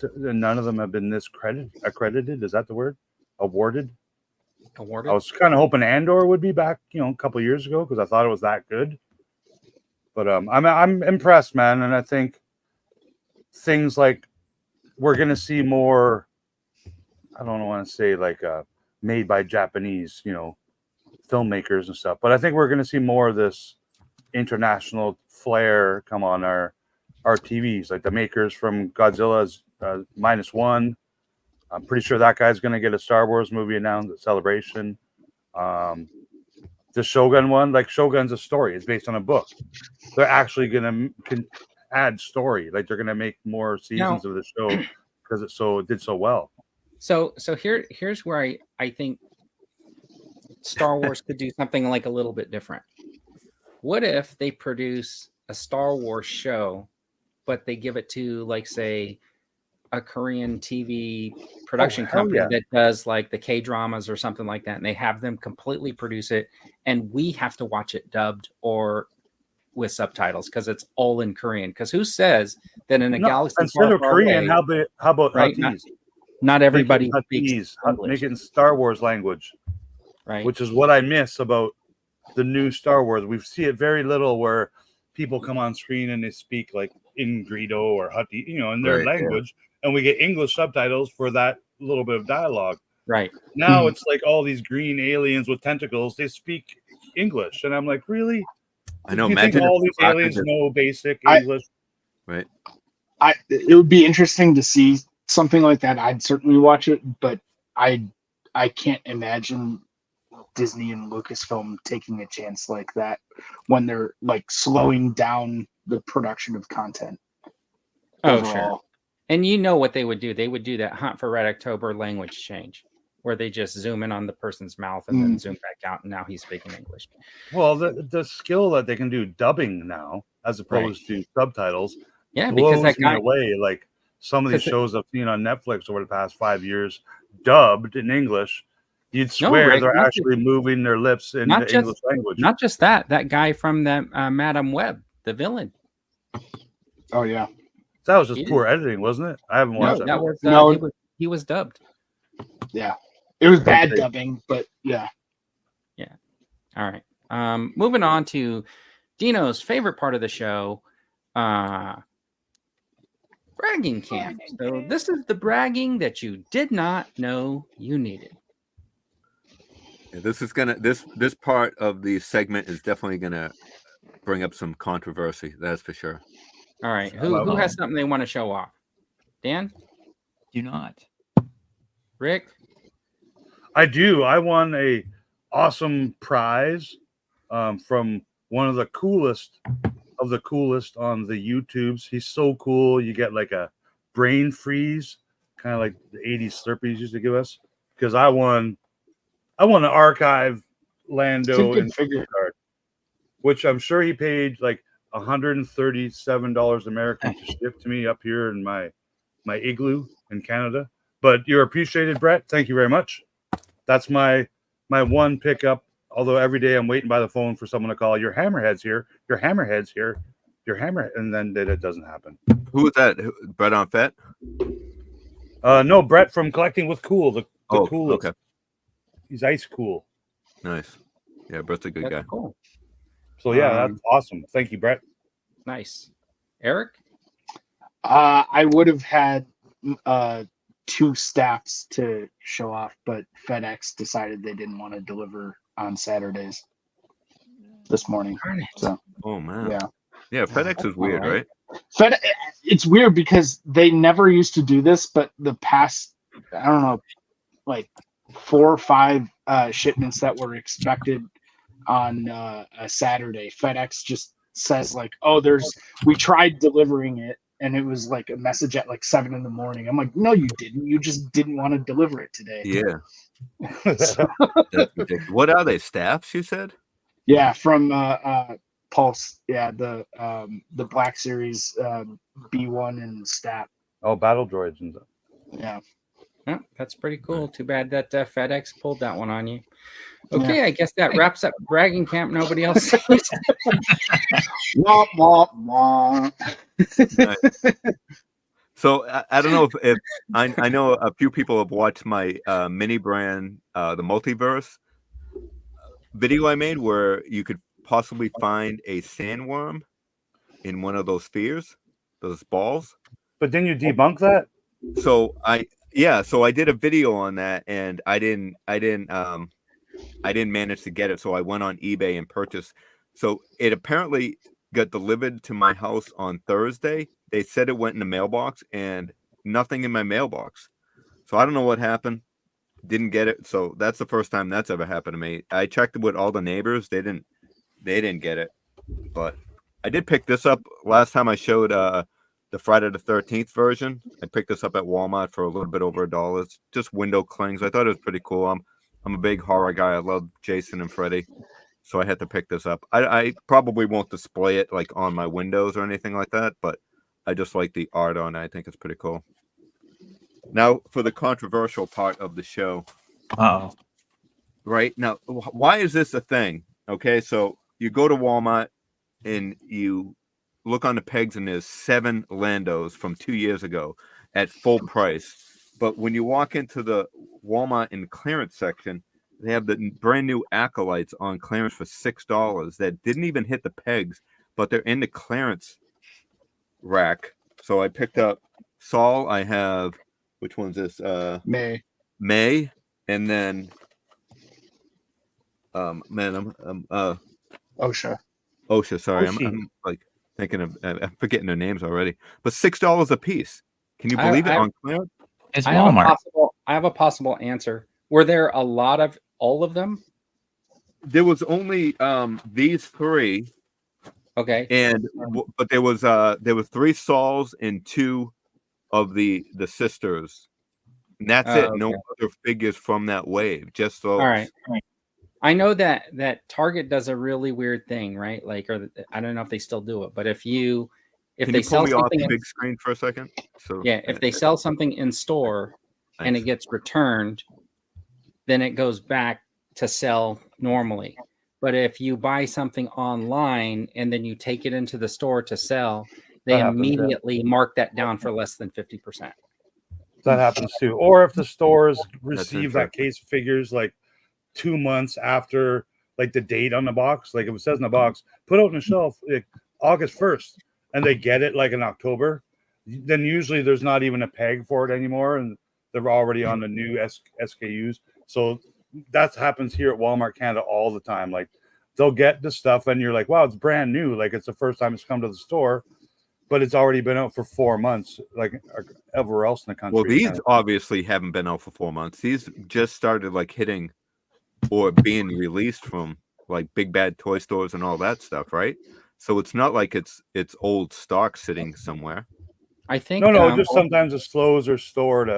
and none of them have been this accredited. Is that the word? Awarded. I was kind of hoping Andor would be back, a couple years ago because I thought it was that good. But I'm impressed, man, and I think things like we're gonna see more. I don't want to say like made by Japanese, filmmakers and stuff, but I think we're gonna see more of this international flair come on our TVs, like the makers from Godzilla's -1. I'm pretty sure that guy's gonna get a Star Wars movie announced at Celebration. The Shogun one, like Shogun's a story. It's based on a book. They're actually going to add story. Like they're going to make more seasons of the show because it did so well. So here's where I think Star Wars could do something like a little bit different. What if they produce a Star Wars show, but they give it to like say a Korean TV production company that does like the K-dramas or something like that, and they have them completely produce it, and we have to watch it dubbed or with subtitles because it's all in Korean. Because who says that in a galaxy instead of Korean, how about not everybody speaks English. Make it in Star Wars language, right? Which is what I miss about the new Star Wars. We see it very little where people come on screen and they speak like in Greedo or Hutty, in their language. Yeah. And we get English subtitles for that little bit of dialogue. Right. Now it's like all these green aliens with tentacles. They speak English. And I'm like, really? I know. You imagine think all these aliens know basic English. Right. It would be interesting to see something like that. I'd certainly watch it, but I can't imagine Disney and Lucasfilm taking a chance like that when they're like slowing down the production of content. Oh, sure. And you know what they would do? They would do that Hunt for Red October language change, where they just zoom in on the person's mouth and then zoom back out, and now he's speaking English. Well, the skill that they can do dubbing now, as opposed to subtitles, because that guy away. Like some of these shows I've seen on Netflix over the past 5 years, dubbed in English, you'd swear they're actually moving their lips in the English language. Not just that guy from that Madam Web, the villain. Oh yeah. That was just poor editing, wasn't it? I haven't watched that. That was he was dubbed. Yeah, it was bad dubbing, but yeah. All right. Moving on to Dino's favorite part of the show, bragging camp. So this is the bragging that you did not know you needed. This is this part of the segment is definitely gonna bring up some controversy. That's for sure. All right. Who has something they want to show off? Dan? Do not. Rick? I do. I won a awesome prize from one of the coolest on the YouTubes. He's so cool. You get like a brain freeze, kind of like the 80s Slurpees used to give us. Because I won an Archive Lando and figure card, which I'm sure he paid like $137 American to ship to me up here in my igloo in Canada. But you're appreciated, Brett. Thank you very much. That's my one pickup. Although every day I'm waiting by the phone for someone to call. Your hammerhead's here. Your hammerhead's here. Your hammer, and then it doesn't happen. Who was that? Brett on Fett? No, Brett from Collecting with Cool. The coolest. Okay. He's ice cool. Nice. Yeah, Brett's a good guy. Cool. So yeah, that's awesome. Thank you, Brett. Nice. Eric? I would have had 2 staffs to show off, but FedEx decided they didn't want to deliver on Saturdays this morning. So, oh man. Yeah. Yeah, FedEx is weird, right? It's weird because they never used to do this, but the past, I don't know, like 4 or 5 shipments that were expected on a Saturday, FedEx just says like, oh, we tried delivering it, and it was like a message at like 7 in the morning. I'm like, no, you didn't. You just didn't want to deliver it today. Yeah. That's ridiculous. What are they? Staffs, you said? Yeah, from Pulse. Yeah, the Black Series B1 and Stat. Oh, battle droids and stuff. Yeah. Yeah, that's pretty cool. Too bad that FedEx pulled that one on you. Okay, I guess that wraps up bragging camp. Nobody else. Wah, wah, wah. So I don't know if I know a few people have watched my mini brand, the Multiverse video I made, where you could possibly find a sandworm in one of those spheres, those balls. But didn't you debunk that? So I did a video on that, and I didn't manage to get it, so I went on eBay and purchased. So it apparently got delivered to my house on Thursday. They said it went in the mailbox, and nothing in my mailbox. So I don't know what happened. Didn't get it. So that's the first time that's ever happened to me. I checked with all the neighbors. They didn't get it. But I did pick this up last time I showed the Friday the 13th version. I picked this up at Walmart for a little bit over $1. It's just window clings. I thought it was pretty cool. I'm a big horror guy. I love Jason and Freddy, so I had to pick this up. I probably won't display it like on my windows or anything like that, but I just like the art on it. I think it's pretty cool. Now for the controversial part of the show. Right now, why is this a thing? Okay, so you go to Walmart and you look on the pegs, and there's 7 Landos from 2 years ago at full price. But when you walk into the Walmart in the clearance section, they have the brand new Acolytes on clearance for $6 that didn't even hit the pegs, but they're in the clearance rack. So I picked up Saul. I have, which one's this? May, and then OSHA. Sorry, I'm like thinking of, I'm forgetting their names already. But $6 a piece. Can you believe it on clearance? It's I Walmart. have a possible answer. Were there a lot of all of them? There was only these 3. Okay. But there were 3 Sauls and 2 of the sisters. And that's it. Okay. No other figures from that wave. Just those. All right. I know that Target does a really weird thing, right? Like, or I don't know if they still do it, but if they sell something off the big screen for a second, so yeah, if they sell something in store and it gets returned, then it goes back to sell normally. But if you buy something online and then you take it into the store to sell, they immediately mark that down for less than 50%. That happens too. Or if the stores receive that case of figures like 2 months after like the date on the box, like if it says in the box, put out on the shelf like August 1st, and they get it like in October, then usually there's not even a peg for it anymore, and they're already on the new SKUs. So that happens here at Walmart Canada all the time. Like they'll get the stuff and you're like, wow, it's brand new. Like it's the first time it's come to the store, but it's already been out for 4 months, like everywhere else in the country. Well, these obviously haven't been out for 4 months. These just started like hitting or being released from like big bad toy stores and all that stuff, right? So it's not like it's old stock sitting somewhere. I think no, just sometimes the slows are stored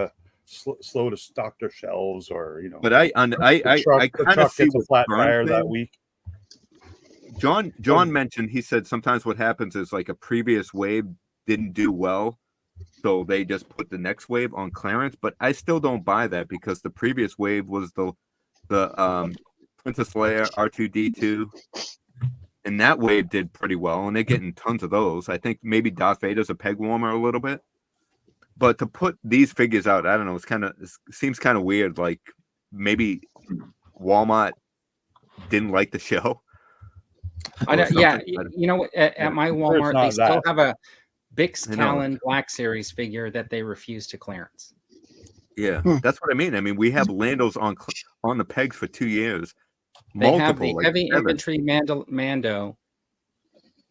slow to stock their shelves, or But I kind of see a flat tire that week. John mentioned, he said sometimes what happens is like a previous wave didn't do well, so they just put the next wave on clearance. But I still don't buy that, because the previous wave was the Princess Leia R2D2, and that wave did pretty well, and they're getting tons of those. I think maybe Darth Vader's a peg warmer a little bit, but to put these figures out, I don't know. It seems kind of weird. Like maybe Walmart didn't like the show. I know, yeah, you know, at my Walmart, they still have a Bix Talon Black Series figure that they refuse to clearance. Yeah, that's what I mean. I mean, we have Landos on the pegs for 2 years. They have the heavy infantry Mando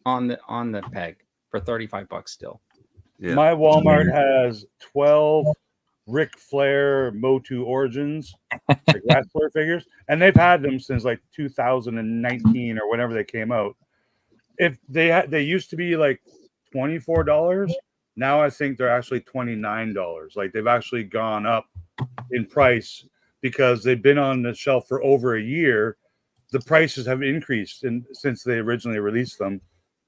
on the peg. for $35 still. Yeah. My Walmart has 12 Ric Flair Motu Origins, like wrestler figures, and they've had them since like 2019 or whenever they came out. If they used to be like $24, now I think they're actually $29. Like they've actually gone up in price because they've been on the shelf for over a year. The prices have increased since they originally released them,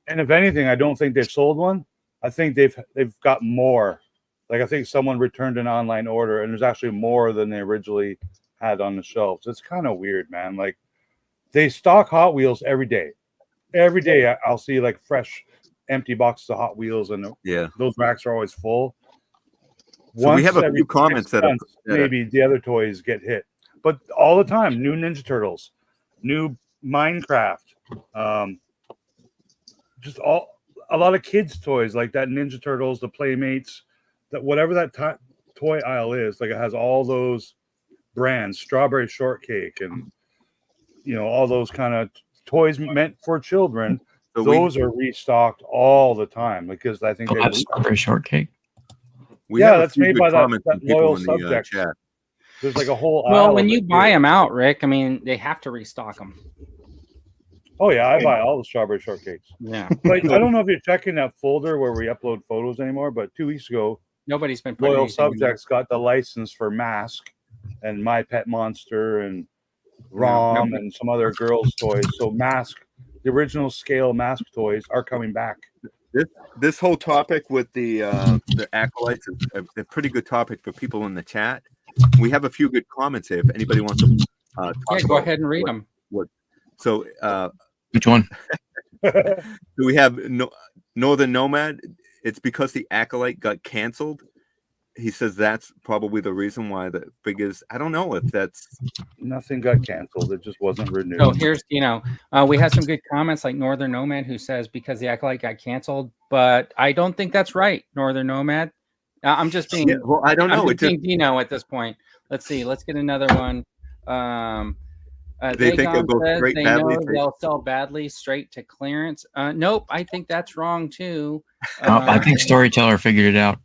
and if anything, I don't think they've sold one. I think they've got more. Like I think someone returned an online order, and there's actually more than they originally had on the shelves. It's kind of weird, man. Like they stock Hot Wheels every day. Every day I'll see like fresh, empty boxes of Hot Wheels, and those racks are always full. So we have a few comments that maybe the other toys get hit, but all the time, new Ninja Turtles, new Minecraft, just a lot of kids' toys like that Ninja Turtles, the Playmates, that whatever that toy aisle is, like it has all those brands, Strawberry Shortcake, and all those kind of toys meant for children. So those are restocked all the time because I think that's Strawberry Shortcake. That's made by that loyal subject. There's like a whole aisle. Well, when you buy them out, Rick, I mean, they have to restock them. Oh yeah, I buy all the Strawberry Shortcakes. Yeah. Like I don't know if you're checking that folder where we upload photos anymore, but 2 weeks ago, nobody's been loyal subjects got the license for Mask and My Pet Monster and Rom and some other girls' toys. So Mask, the original scale Mask toys are coming back. This whole topic with the acolytes is a pretty good topic for people in the chat. We have a few good comments here. If anybody wants to go ahead and read them. So which one? Do we have Northern Nomad? It's because the acolyte got canceled. He says that's probably the reason why the figures. I don't know if that's nothing got canceled. It just wasn't renewed. So here's we had some good comments like Northern Nomad who says because the acolyte got canceled, but I don't think that's right. Northern Nomad. I'm just being. Well, I don't know. It's being Dino at this point. Let's see. Let's get another one. They think they'll go straight badly. They'll sell badly straight to clearance. Nope, I think that's wrong too. I think Storyteller figured it out.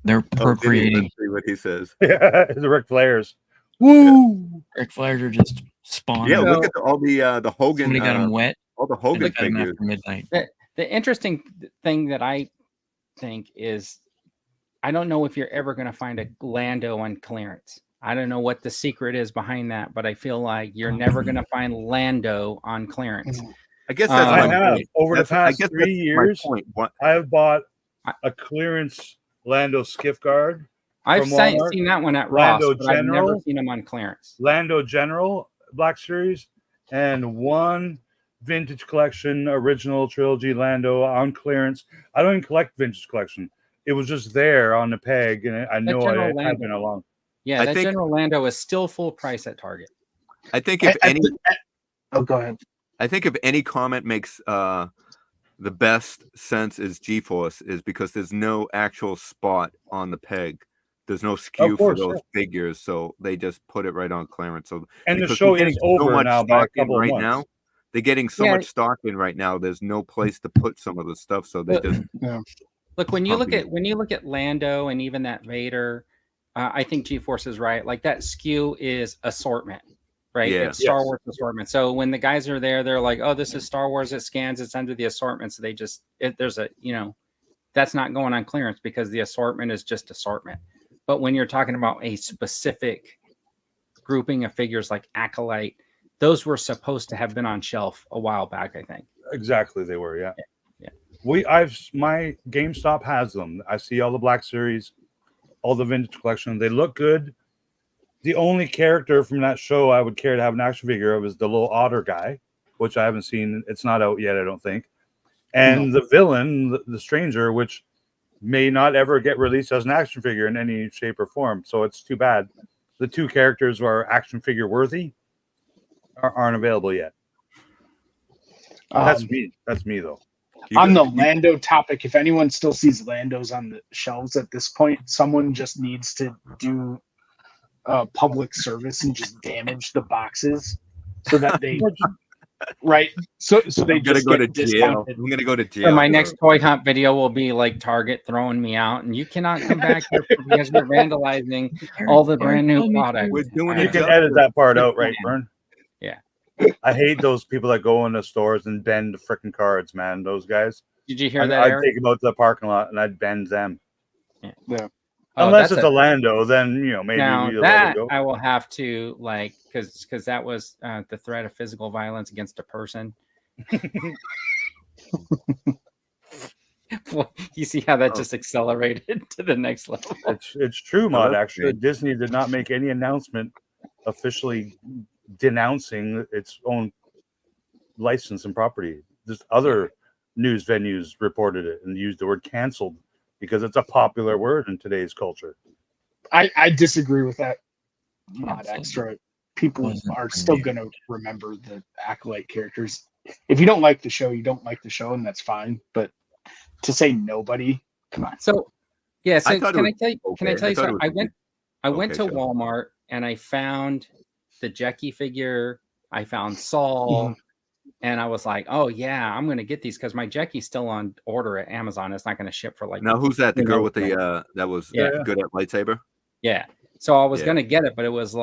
They're procreating. See what he says. Yeah, the Ric Flairs. Woo! Ric Flairs are just spawning. Yeah, look at all the Hogan. Somebody got them wet. All the Hogan figures. After midnight. The interesting thing that I think is, I don't know if you're ever going to find a Lando on clearance. I don't know what the secret is behind that, but I feel like you're never going to find Lando on clearance. I guess that's my point. Over the past 3 years, I have bought a clearance Lando skiff guard. I've seen that one at Ross, but I've never seen them on clearance. Lando General Black Series and one vintage collection original trilogy Lando on clearance. I don't even collect vintage collection. It was just there on the peg, and I know it had been along. Yeah, that General Lando is still full price at Target. I think if any. Go ahead. I think if any comment makes the best sense is GeForce is because there's no actual spot on the peg. There's no SKU for those figures, so they just put it right on clearance. So and the show is over now by a couple of months. Now, they're getting so much stock in right now. There's no place to put some of the stuff, so they just look when you look at Lando and even that Vader. I think GeForce is right. Like that SKU is assortment, right? Yeah. It's Star Wars assortment. So when the guys are there, they're like, "Oh, this is Star Wars." It scans. It's under the assortment. So they just there's a that's not going on clearance because the assortment is just assortment. But when you're talking about a specific grouping of figures like Acolyte, those were supposed to have been on shelf a while back. I think exactly they were. Yeah. My GameStop has them. I see all the Black Series. All the vintage collection, they look good. The only character from that show I would care to have an action figure of is the little otter guy, which I haven't seen. It's not out yet, I don't think. And the villain, the stranger, which may not ever get released as an action figure in any shape or form. So it's too bad. The two characters who are action figure worthy aren't available yet. That's me. That's me, though. On the Lando topic, if anyone still sees Landos on the shelves at this point, someone just needs to do public service and just damage the boxes so that they Right. So they I'm gonna just go get to jail. discounted. I'm gonna go to So jail. my next toy hunt video will be like Target throwing me out, and you cannot come back here because you're vandalizing all the brand new products. We're doing You it can justice. edit that part out, right, Vern? Yeah. I hate those people that go into stores and bend freaking cards, man. Those guys. Did you hear that, I'd Eric? take them out to the parking lot and I'd bend them. Yeah. Unless it's a Lando, then maybe now we'll that let it go. I will have to like because that was the threat of physical violence against a person. You see how that just accelerated to the next level. It's true, Mod. Actually, Disney did not make any announcement officially denouncing its own license and property. Just other news venues reported it and used the word canceled because it's a popular word in today's culture. I disagree with that. Not extra. People are still going to remember the Acolyte characters. If you don't like the show, you don't like the show, and that's fine. But to say nobody, come on. So yeah. So can I tell you something? I went to Walmart and I found the Jackie figure. I found Saul. And I was like, oh, yeah, I'm going to get these because my Jackie's still on order at Amazon. It's not going to ship for like. Now, who's that? The girl with the that was good at lightsaber? Yeah. So I was going to get it, but it was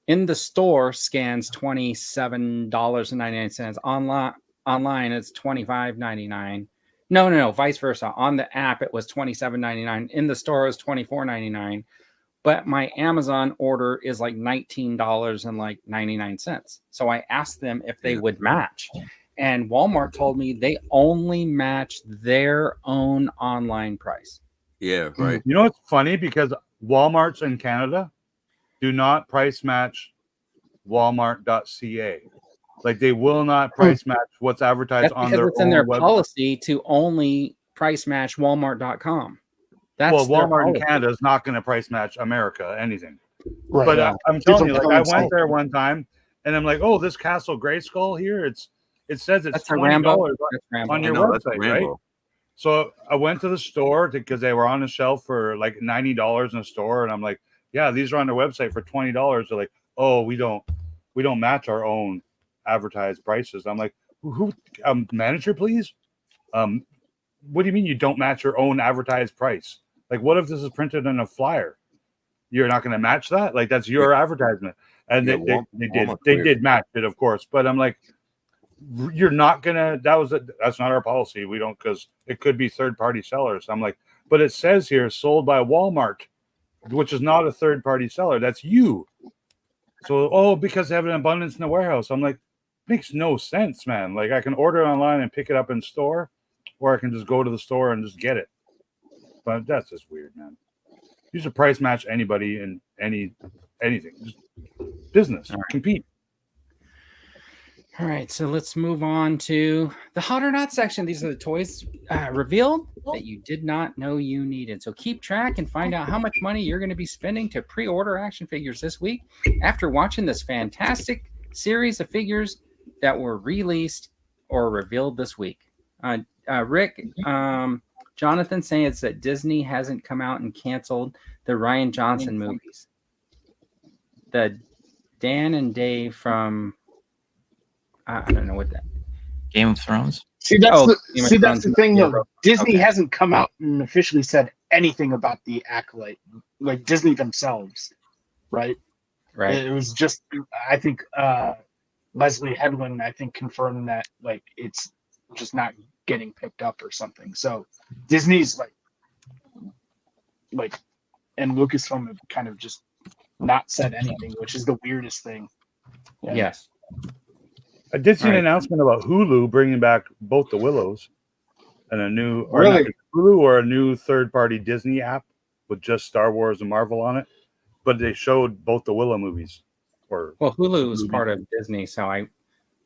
in the store scans $27.99. Online, it's $25.99. No, vice versa. On the app, it was $27.99. In the store, it was $24.99. But my Amazon order is like $19.99. So I asked them if they would match. And Walmart told me they only match their own online price. Yeah, right. You know what's funny? Because Walmarts in Canada do not price match Walmart.ca. Like they will not price match what's advertised on their it's own in their website. policy to only price match Walmart.com. Walmart in Canada is not going to price match America anything. Right, but I'm telling you, like I went there one time and I'm like, oh, this Castle Grayskull here, it says it's $20 on your website, right? So I went to the store because they were on the shelf for like $90 in the store, and I'm like, yeah, these are on their website for $20. They're like, oh, we don't match our own advertised prices. I'm like, who manager, please? What do you mean you don't match your own advertised price? Like, what if this is printed in a flyer? You're not going to match that? Like, that's your advertisement. And they did match it, of course. But I'm like, you're not going to, that's not our policy. We don't, because it could be third-party sellers. I'm like, but it says here, sold by Walmart, which is not a third-party seller. That's you. So, because they have an abundance in the warehouse. I'm like, makes no sense, man. Like, I can order it online and pick it up in store, or I can just go to the store and just get it. But that's just weird, man. You should price match anybody in anything. Just business. Compete. All right, so let's move on to the hot or not section. These are the toys revealed that you did not know you needed. So keep track and find out how much money you're going to be spending to pre-order action figures this week after watching this fantastic series of figures that were released or revealed this week. Rick, Jonathan saying it's that Disney hasn't come out and canceled the Rian Johnson movies. The Dan and Dave from I don't know what that Game of Thrones. That's the thing though. Disney hasn't come out and officially said anything about the Acolyte, like Disney themselves, right? Right. It was just, I think Leslie Headland, confirmed that like it's just not getting picked up or something. So Disney's like, and Lucasfilm have kind of just not said anything, which is the weirdest thing. Yeah. Yes. I did see an announcement about Hulu bringing back both the Willows and a new Hulu or a new third-party Disney app with just Star Wars and Marvel on it. But they showed both the Willow movies. Hulu is part of Disney, so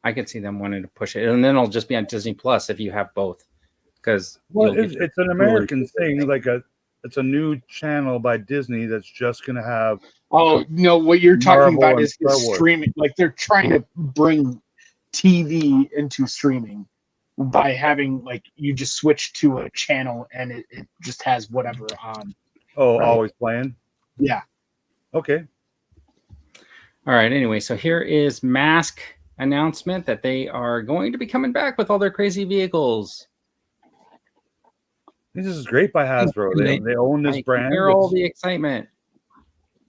I could see them wanting to push it, and then it'll just be on Disney Plus if you have both. Because it's an American thing, it's a new channel by Disney that's just going to have. Oh no! What you're talking about is streaming. Like they're trying to bring TV into streaming by having you just switch to a channel and it just has whatever on. Oh, right? Always playing? Yeah. Okay. All right. Anyway, so here is Mask announcement that they are going to be coming back with all their crazy vehicles. This is great by Hasbro. They own this brand. Hear all the excitement.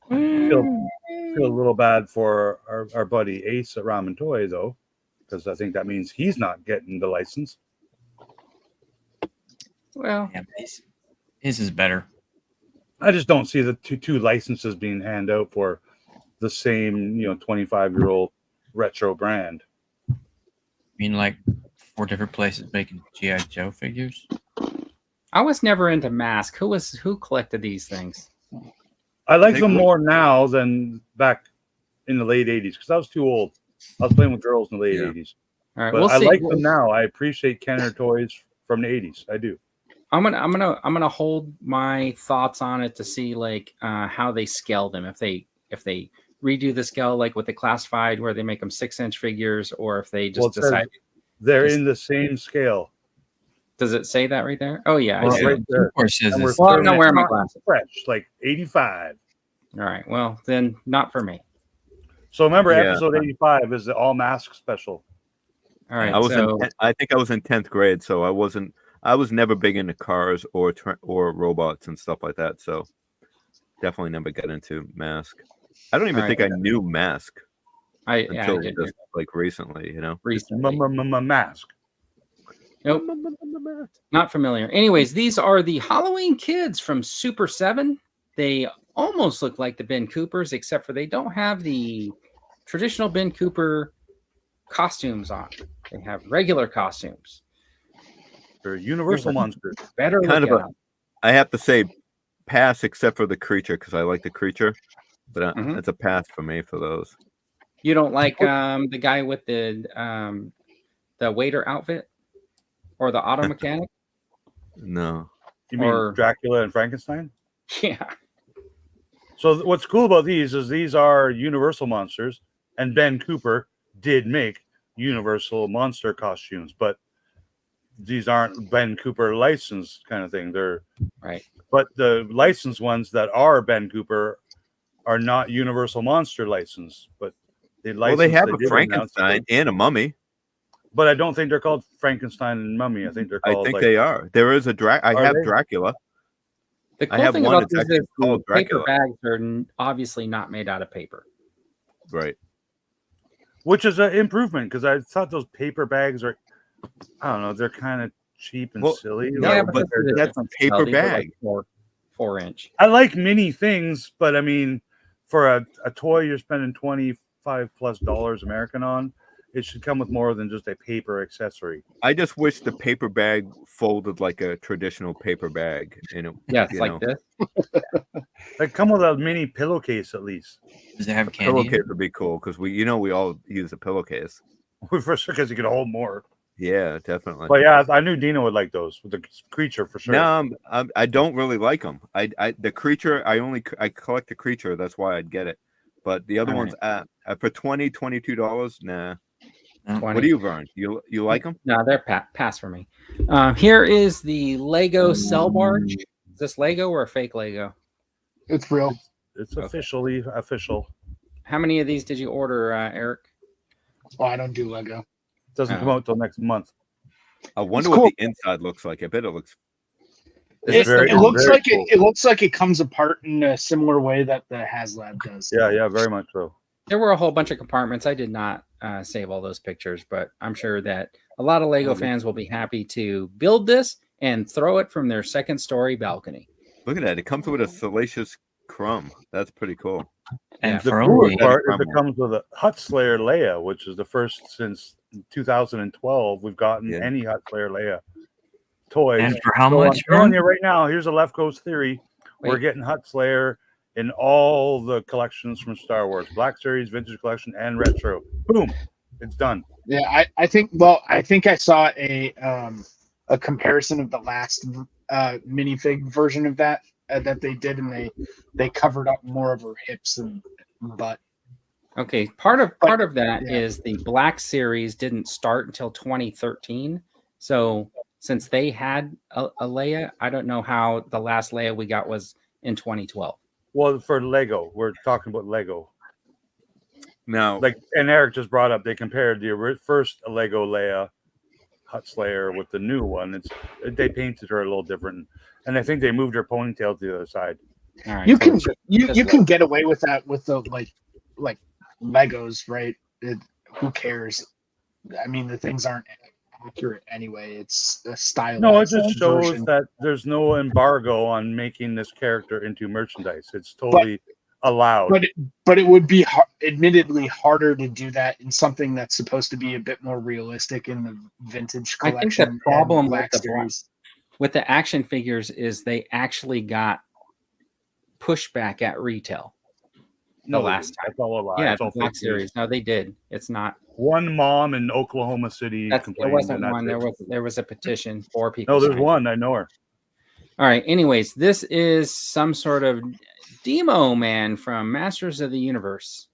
Feel a little bad for our buddy Ace at Ramen Toy, though, because I think that means he's not getting the license. Well, yeah, his is better. I just don't see the two licenses being handed out for the same, 25-year-old retro brand. I mean, like 4 different places making G.I. Joe figures. I was never into Mask. Who collected these things? I like them more now than back in the late 80s because I was too old. I was playing with girls in the late 80s. All right, but I like them now. I appreciate Kenner toys from the 80s. I do. I'm gonna hold my thoughts on it to see like how they scale them. If they redo the scale like with the classified where they make them 6-inch figures, or if they just decide they're in the same scale. Does it say that right there? Oh yeah, I see. Right there. Of course, says this. Well, I'm not wearing my glasses. Fresh, like 85. All right, well then not for me. So remember, episode 85 is the all mask special. All right, I think I was in 10th grade, so I was never big into cars or robots and stuff like that. So definitely never got into Mask. I don't even think I knew Mask until just like recently. Mask. Nope, not familiar. Anyways, these are the Halloween kids from Super 7. They almost look like the Ben Coopers, except for they don't have the traditional Ben Cooper costumes on. They have regular costumes. They're universal monsters. Better kind of I have to say pass, except for the creature, because I like the creature, but it's a pass for me for those. You don't like the guy with the waiter outfit or the auto mechanic? No. You mean Dracula and Frankenstein? Yeah. So what's cool about these is these are universal monsters, and Ben Cooper did make universal monster costumes, but these aren't Ben Cooper licensed kind of thing. They're right. But the licensed ones that are Ben Cooper are not universal monster licensed, but they have a Frankenstein and a mummy. But I don't think they're called Frankenstein and Mummy. I think they're called. I think they are. There is a I have Dracula. The cool thing about this is the paper bags are obviously not made out of paper. Right. Which is an improvement, because I thought those paper bags are, I don't know, they're kind of cheap and silly. Yeah, but that's a paper bag. Like 4-inch. I like mini things, but I mean, for a toy you're spending $25+ American on, it should come with more than just a paper accessory. I just wish the paper bag folded like a traditional paper bag. Like this. Like come with a mini pillowcase at least. Does it have candy? Pillowcase would be cool because we all use a pillowcase. For sure, because you can hold more. Yeah, definitely. But yeah, I knew Dino would like those with the creature for sure. No, I don't really like them. The creature I collect the creature. That's why I'd get it. But the other ones for $22, nah. 20. What do you, Vern? You like them? No, they're pass for me. Here is the Lego Cell Barge. Is this Lego or a fake Lego? It's real. It's officially official. How many of these did you order, Eric? Oh, I don't do Lego. It doesn't come out till next month. I wonder what the inside looks like. I bet it looks. It looks like it comes apart in a similar way that the HasLab does. Yeah, very much so. There were a whole bunch of compartments. I did not save all those pictures, but I'm sure that a lot of Lego fans will be happy to build this and throw it from their second-story balcony. Look at that. It comes with a salacious crumb. That's pretty cool. And the cooler part is it comes with a Hut Slayer Leia, which is the first since 2012 we've gotten any Hut Slayer Leia toys. And for how much? I'm telling you right now, here's a Left Coast theory. We're getting Hut Slayer in all the collections from Star Wars, Black Series, Vintage Collection, and Retro. Boom, it's done. Yeah, I think I saw a comparison of the last minifig version of that they did, and they covered up more of her hips and butt. Okay, part of that is the Black Series didn't start until 2013. So since they had a Leia, I don't know how the last Leia we got was in 2012. Well, for Lego, we're talking about Lego. Now, like, and Eric just brought up, they compared the first Lego Leia Hut Slayer with the new one. They painted her a little different, and I think they moved her ponytail to the other side. All right, You so can you can get away with that with the like Legos, right? Who cares? I mean, the things aren't accurate anyway. It's a stylized. No, it just shows version. that there's no embargo on making this character into merchandise. It's totally allowed. But it would be admittedly harder to do that in something that's supposed to be a bit more realistic in the vintage collection. I think the problem with the action figures is they actually got pushback at retail. The last time. That's all a lie. Yeah, it's all the Black fake series. No, they did. It's not. One mom in Oklahoma City There wasn't one. There was a petition for people. No, there's one. I know her. All right. Anyways, this is some sort of Demo Man from Masters of the Universe.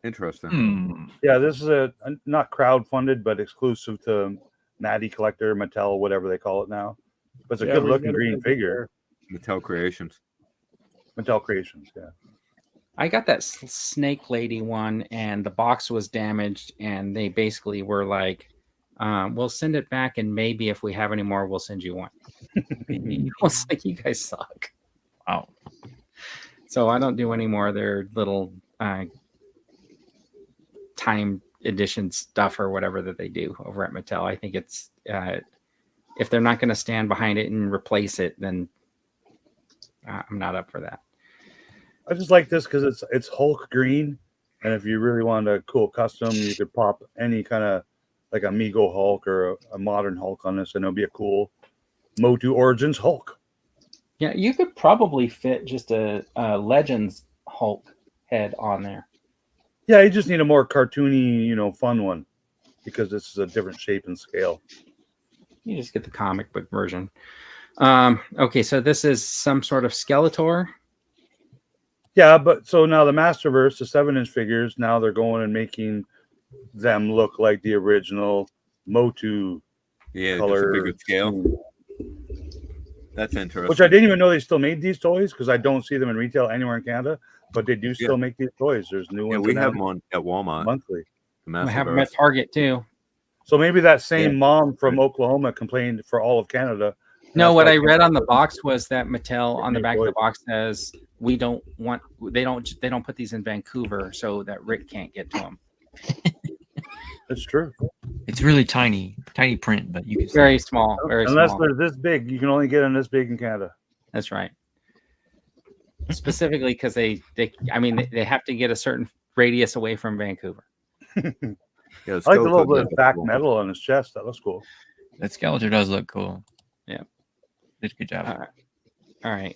Interesting. Yeah, this is a not crowdfunded, but exclusive to Natty Collector, Mattel, whatever they call it now. But it's a good looking green figure. Mattel Creations. Yeah. I got that snake lady one, and the box was damaged, and they basically were like, we'll send it back, and maybe if we have any more, we'll send you one. I was like, you guys suck. Wow. So I don't do any more of their little time edition stuff or whatever that they do over at Mattel. I think it's if they're not going to stand behind it and replace it, then I'm not up for that. I just like this because it's Hulk green, and if you really wanted a cool custom, you could pop any kind of like Amigo Hulk or a modern Hulk on this, and it'll be a cool Motu Origins Hulk. Yeah, you could probably fit just a Legends Hulk head on there. Yeah, you just need a more cartoony, fun one because this is a different shape and scale. You just get the comic book version. Okay, so this is some sort of Skeletor. Yeah, but so now the Masterverse, the 7-inch figures, now they're going and making them look like the original Motu color. Just a bigger scale. That's interesting. Which I didn't even know they still made these toys because I don't see them in retail anywhere in Canada, but they do still make these toys. There's new ones. We have them on at Walmart monthly. We have them at Target too. So maybe that same mom from Oklahoma complained for all of Canada. No, what I read on the box was that Mattel on the back of the box says they don't put these in Vancouver so that Rick can't get to them. That's true. It's really tiny print, but you can very small. Unless they're this big, you can only get them this big in Canada. That's right. Specifically because they have to get a certain radius away from Vancouver. I like the little bit of back metal on his chest. That looks cool. That Skeletor does look cool. Yeah. Good job. All right.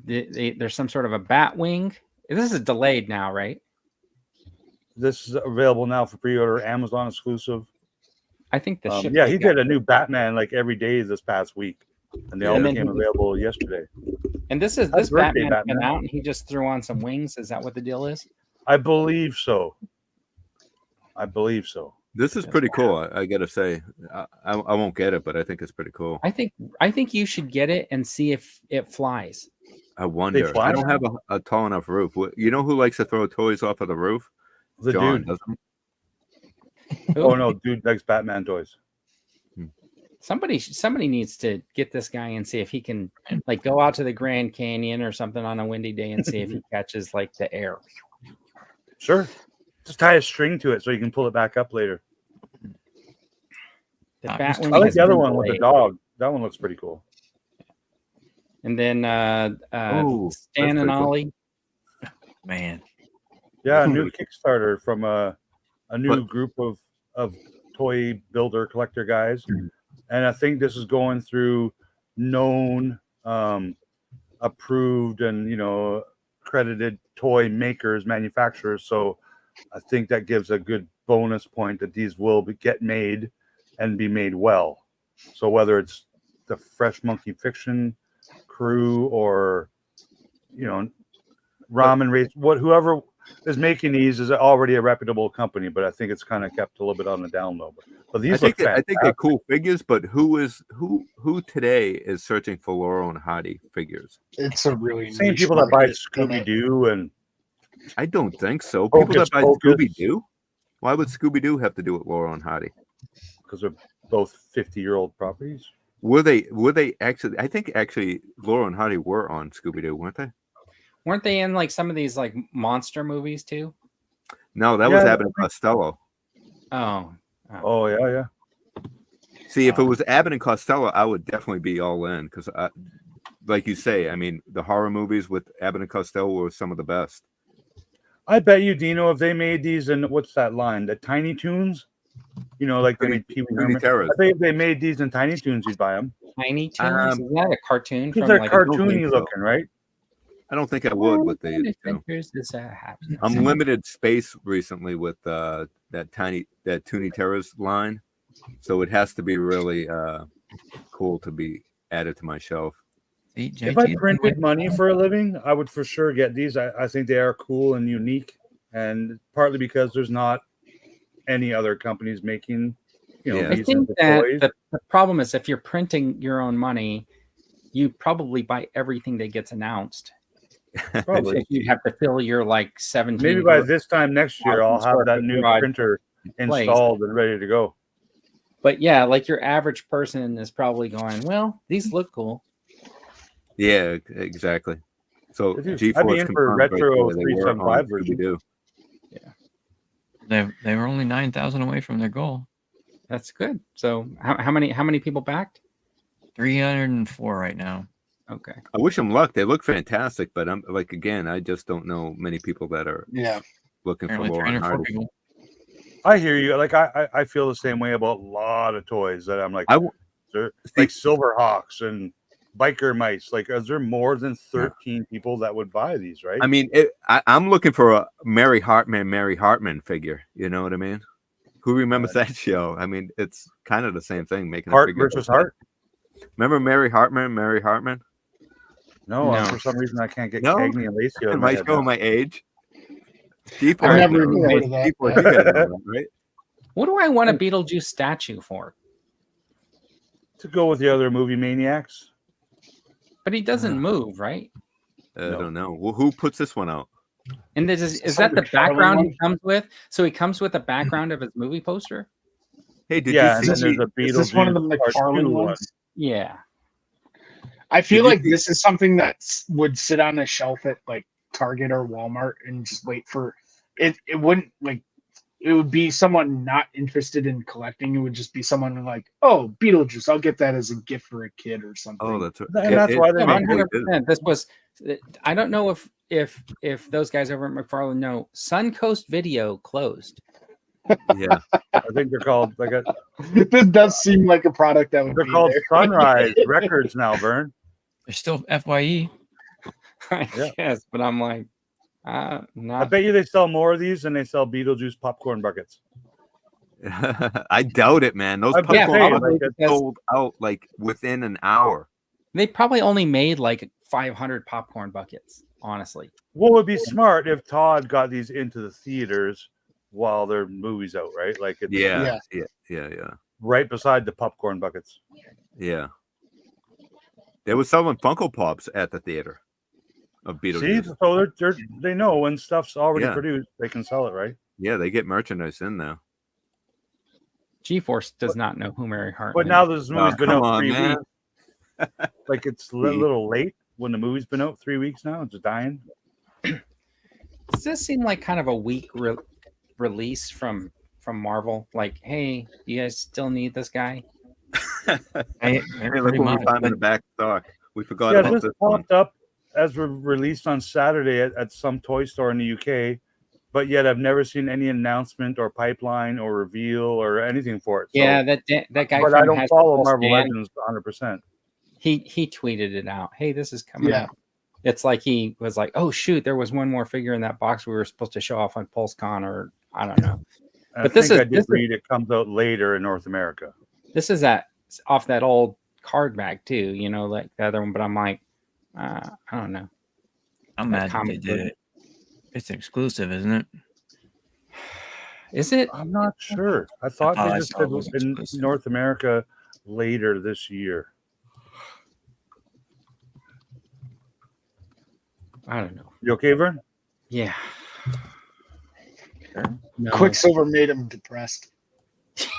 There's some sort of a bat wing. This is delayed now, right? This is available now for pre-order, Amazon exclusive. I think the he did a new Batman like every day this past week, and they all became available yesterday. And this Batman been out, and he just threw on some wings. Is that what the deal is? I believe so. This is pretty cool. I gotta say, I won't get it, but I think it's pretty cool. I think you should get it and see if it flies. I wonder. I don't have a tall enough roof. You know who likes to throw toys off of the roof? The John, dude. doesn't he? Oh no, dude likes Batman toys. Somebody needs to get this guy and see if he can like go out to the Grand Canyon or something on a windy day and see if he catches like the air. Sure. Just tie a string to it so you can pull it back up later. I like the other one with the dog. That one looks pretty cool. And then Stan and Ollie. Cool. Man. Yeah, a new Kickstarter from a new group of toy builder collector guys. And I think this is going through known, approved, and credited toy makers, manufacturers. So I think that gives a good bonus point that these will get made and be made well. So whether it's the Fresh Monkey Fiction crew or Ramen Race, whoever is making these is already a reputable company, but I think it's kind of kept a little bit on the down low. But these I think they're cool figures. But who today is searching for Laurel and Hardy figures? It's a really same people that buy Scooby Doo and I don't think so. Hocus People that buy Pocus. Scooby-Doo? Why would Scooby-Doo have to do with Laurel and Hardy? Because they're both 50-year-old properties. Were they actually? I think actually Laurel and Hardy were on Scooby-Doo, weren't they? Weren't they in like some of these like monster movies too? No, that was Abbott and Costello. Oh yeah. See, if it was Abbott and Costello, I would definitely be all in because, like you say, I mean, the horror movies with Abbott and Costello were some of the best. I bet you, Dino, if they made these in what's that line? The Tiny Toons? You know, like they made Pee Wee Herman. I think if they made these in Tiny Toons, you'd buy them. Tiny Toons? Is that a cartoon? These are like cartoony looking, right? I don't think I would with the Unlimited Space recently with that Toonie Terrors line. So it has to be really cool to be added to my shelf. If I printed money for a living, I would for sure get these. I think they are cool and unique, and partly because there's not any other companies making, these I think toys. that the problem is if you're printing your own money, you probably buy everything that gets announced. Probably you have to fill your like 17. Maybe by this time next year, I'll have that new printer installed and ready to go. But yeah, like your average person is probably going, well, these look cool. Yeah, exactly. So G4 I'd be in for retro 375 version. Yeah, they were only 9,000 away from their goal. That's good. So how many people backed? 304 right now. Okay. I wish them luck. They look fantastic, but I'm like again, I just don't know many people that are looking for Laurel and Hardy. I hear you. Like I feel the same way about a lot of toys that I'm like, like Silverhawks and biker mice. Like, is there more than 13 people that would buy these? Right? I mean, I'm looking for a Mary Hartman figure. You know what I mean? Who remembers that show? I mean, it's kind of the same thing. Making Heart a figure versus Heart. Remember Mary Hartman? No, for some reason I can't get Cagney and Lacey. Am I showing my age? I've never even heard of that. Right? What do I want a Beetlejuice statue for? To go with the other movie maniacs. But he doesn't move, right? I don't know. Well, who puts this one out? And is that the background he comes with? So he comes with a background of his movie poster? Hey, did you see? There's a Beetlejuice? Is this one of the Mcfarlane ones? Yeah. I feel like this is something that would sit on a shelf at like Target or Walmart and just wait for it. It wouldn't like. It would be someone not interested in collecting. It would just be someone like, oh, Beetlejuice. I'll get that as a gift for a kid or something. Oh, that's right. And that's why they make 100%. This was. I don't know if those guys over at Mcfarlane know. Suncoast Video closed. Yeah, I think they're called like a. This does seem like a product that would. They're called Sunrise Records now, Vern. They're still FYE. Yes, but I'm like, not. I bet you they sell more of these than they sell Beetlejuice popcorn buckets. I doubt it, man. Those popcorn buckets sold out like within an hour. They probably only made like 500 popcorn buckets. Honestly, what would be smart if Todd got these into the theaters while their movie's out, right? Like, it's, yeah, right beside the popcorn buckets. Yeah, they were selling Funko Pops at the theater of Beetlejuice. See, so they know when stuff's already produced, they can sell it, right? Yeah, they get merchandise in now. G-Force does not know who Mary Hartman is. But now this movie's been out 3 man. weeks. Like, it's a little late when the movie's been out 3 weeks now. It's dying. Does this seem like kind of a weak release from Marvel? Like, hey, you guys still need this guy? Hey, look what we found in the back stock. We forgot about this popped up as released on Saturday at some toy store in the UK, but yet I've never seen any announcement or pipeline or reveal or anything for it. So, yeah, that guy. But I don't follow Marvel Legends 100%. He tweeted it out. Hey, this is coming out. It's like he was like, oh shoot, there was one more figure in that box we were supposed to show off on PulseCon, or I don't know. But I did read it comes out later in North America. This is off that old card back too, like the other one. But I'm like, I don't know. I'm mad that they did it. It's exclusive, isn't it? Is it? I'm not sure. I thought they just said it was in North America later this year. I don't know. You okay, Vern? Yeah. Sure. No. Quicksilver made him depressed.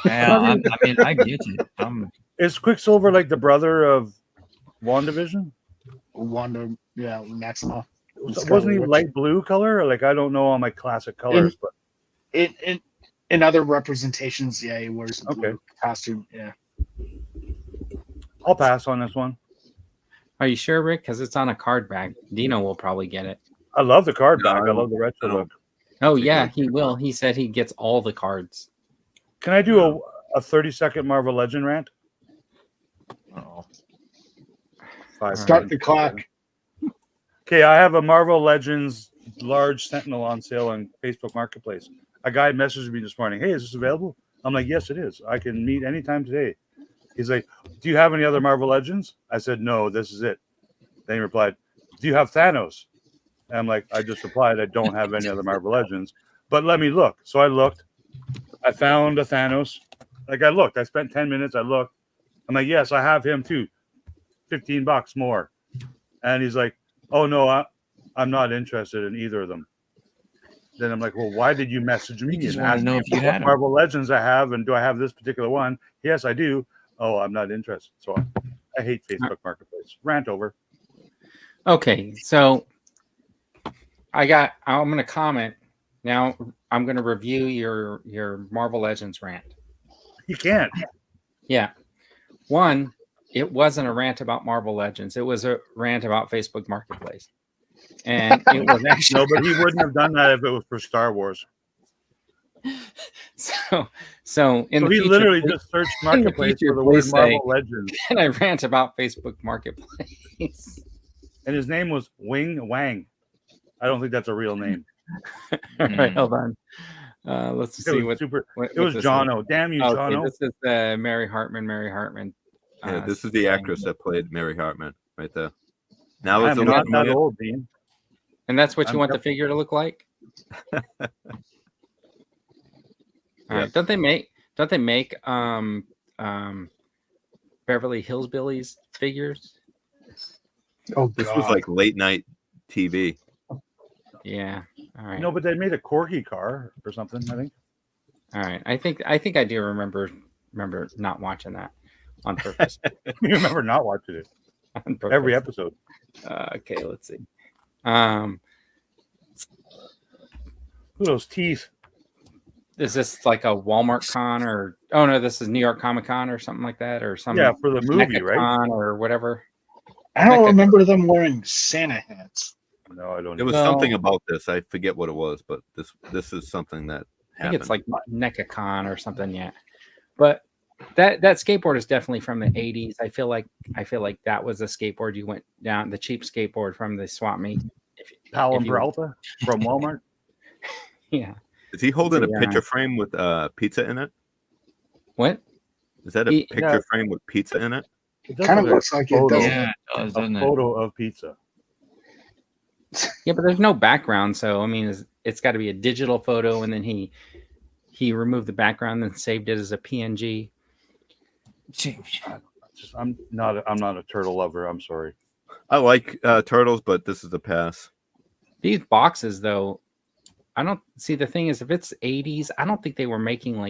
Yeah, I mean, I get it. Is Quicksilver like the brother of WandaVision? Wanda, yeah, Maxima. Wasn't he light blue color? Like, I don't know all my classic colors, but in other representations, yeah, he wears a blue costume. Yeah. I'll pass on this one. Are you sure, Rick? Because it's on a card back. Dino will probably get it. I love the card back. I love the retro look. Oh yeah, he will. He said he gets all the cards. Can I do a 30-second Marvel Legend rant? Start the clock. Okay, I have a Marvel Legends large Sentinel on sale on Facebook Marketplace. A guy messaged me this morning. Hey, is this available? I'm like, yes, it is. I can meet anytime today. He's like, do you have any other Marvel Legends? I said, no, this is it. Then he replied, do you have Thanos? And I'm like, I just replied, I don't have any other Marvel Legends, but let me look. So I looked. I found a Thanos. Like, I looked. I spent 10 minutes. I looked. I'm like, yes, I have him too. $15 more. And he's like, oh, no, I'm not interested in either of them. Then I'm like, well, why did you message me and ask me what Marvel Legends I have, and do I have this particular one? Yes, I do. Oh, I'm not interested. So I hate Facebook Marketplace. Rant over. Okay, so I'm going to comment. Now I'm going to review your Marvel Legends rant. You can't. Yeah. One, it wasn't a rant about Marvel Legends. It was a rant about Facebook Marketplace. And it was actually no, but he wouldn't have done that if it was for Star Wars. So he literally just searched Marketplace for the word Marvel Legends. And I rant about Facebook Marketplace. And his name was Wing Wang. I don't think that's a real name. All right, hold on. Let's see what it was Jono. Damn you, Jono. This is Mary Hartman. Yeah, this is the actress that played Mary Hartman right there. Now it's not that old, Dean. And that's what you want the figure to look like? All right. Don't they make Beverly Hillbillies figures? Oh, this was like late night TV. Yeah. All right. No, but they made a Corgi car or something, I think. All right. I think I do remember not watching that on purpose. You remember not watching it every episode. Okay, let's see. Look at those teeth. Is this like a Walmart con or this is New York Comic Con or something like that, or some for the movie, NECA right? Con or whatever. I don't remember them wearing Santa hats. No, I don't. It was something about this. I forget what it was, but this is something that happened. I think it's like NECA Con or something. Yeah, but that skateboard is definitely from the 80s. I feel like that was a skateboard you went down, the cheap skateboard from the swap meet. Powell and Peralta from Walmart. Yeah. Is he holding a picture frame with pizza in it? What? Is that a picture frame with pizza in it? It kind of looks like it does. Yeah, it does, doesn't a photo of pizza. Yeah, but there's no background, so I mean, it's got to be a digital photo, and then he removed the background and saved it as a PNG. I'm not a turtle lover. I'm sorry. I like turtles, but this is a pass. These boxes, though, I don't see. The thing is, if it's 80s, I don't think they were making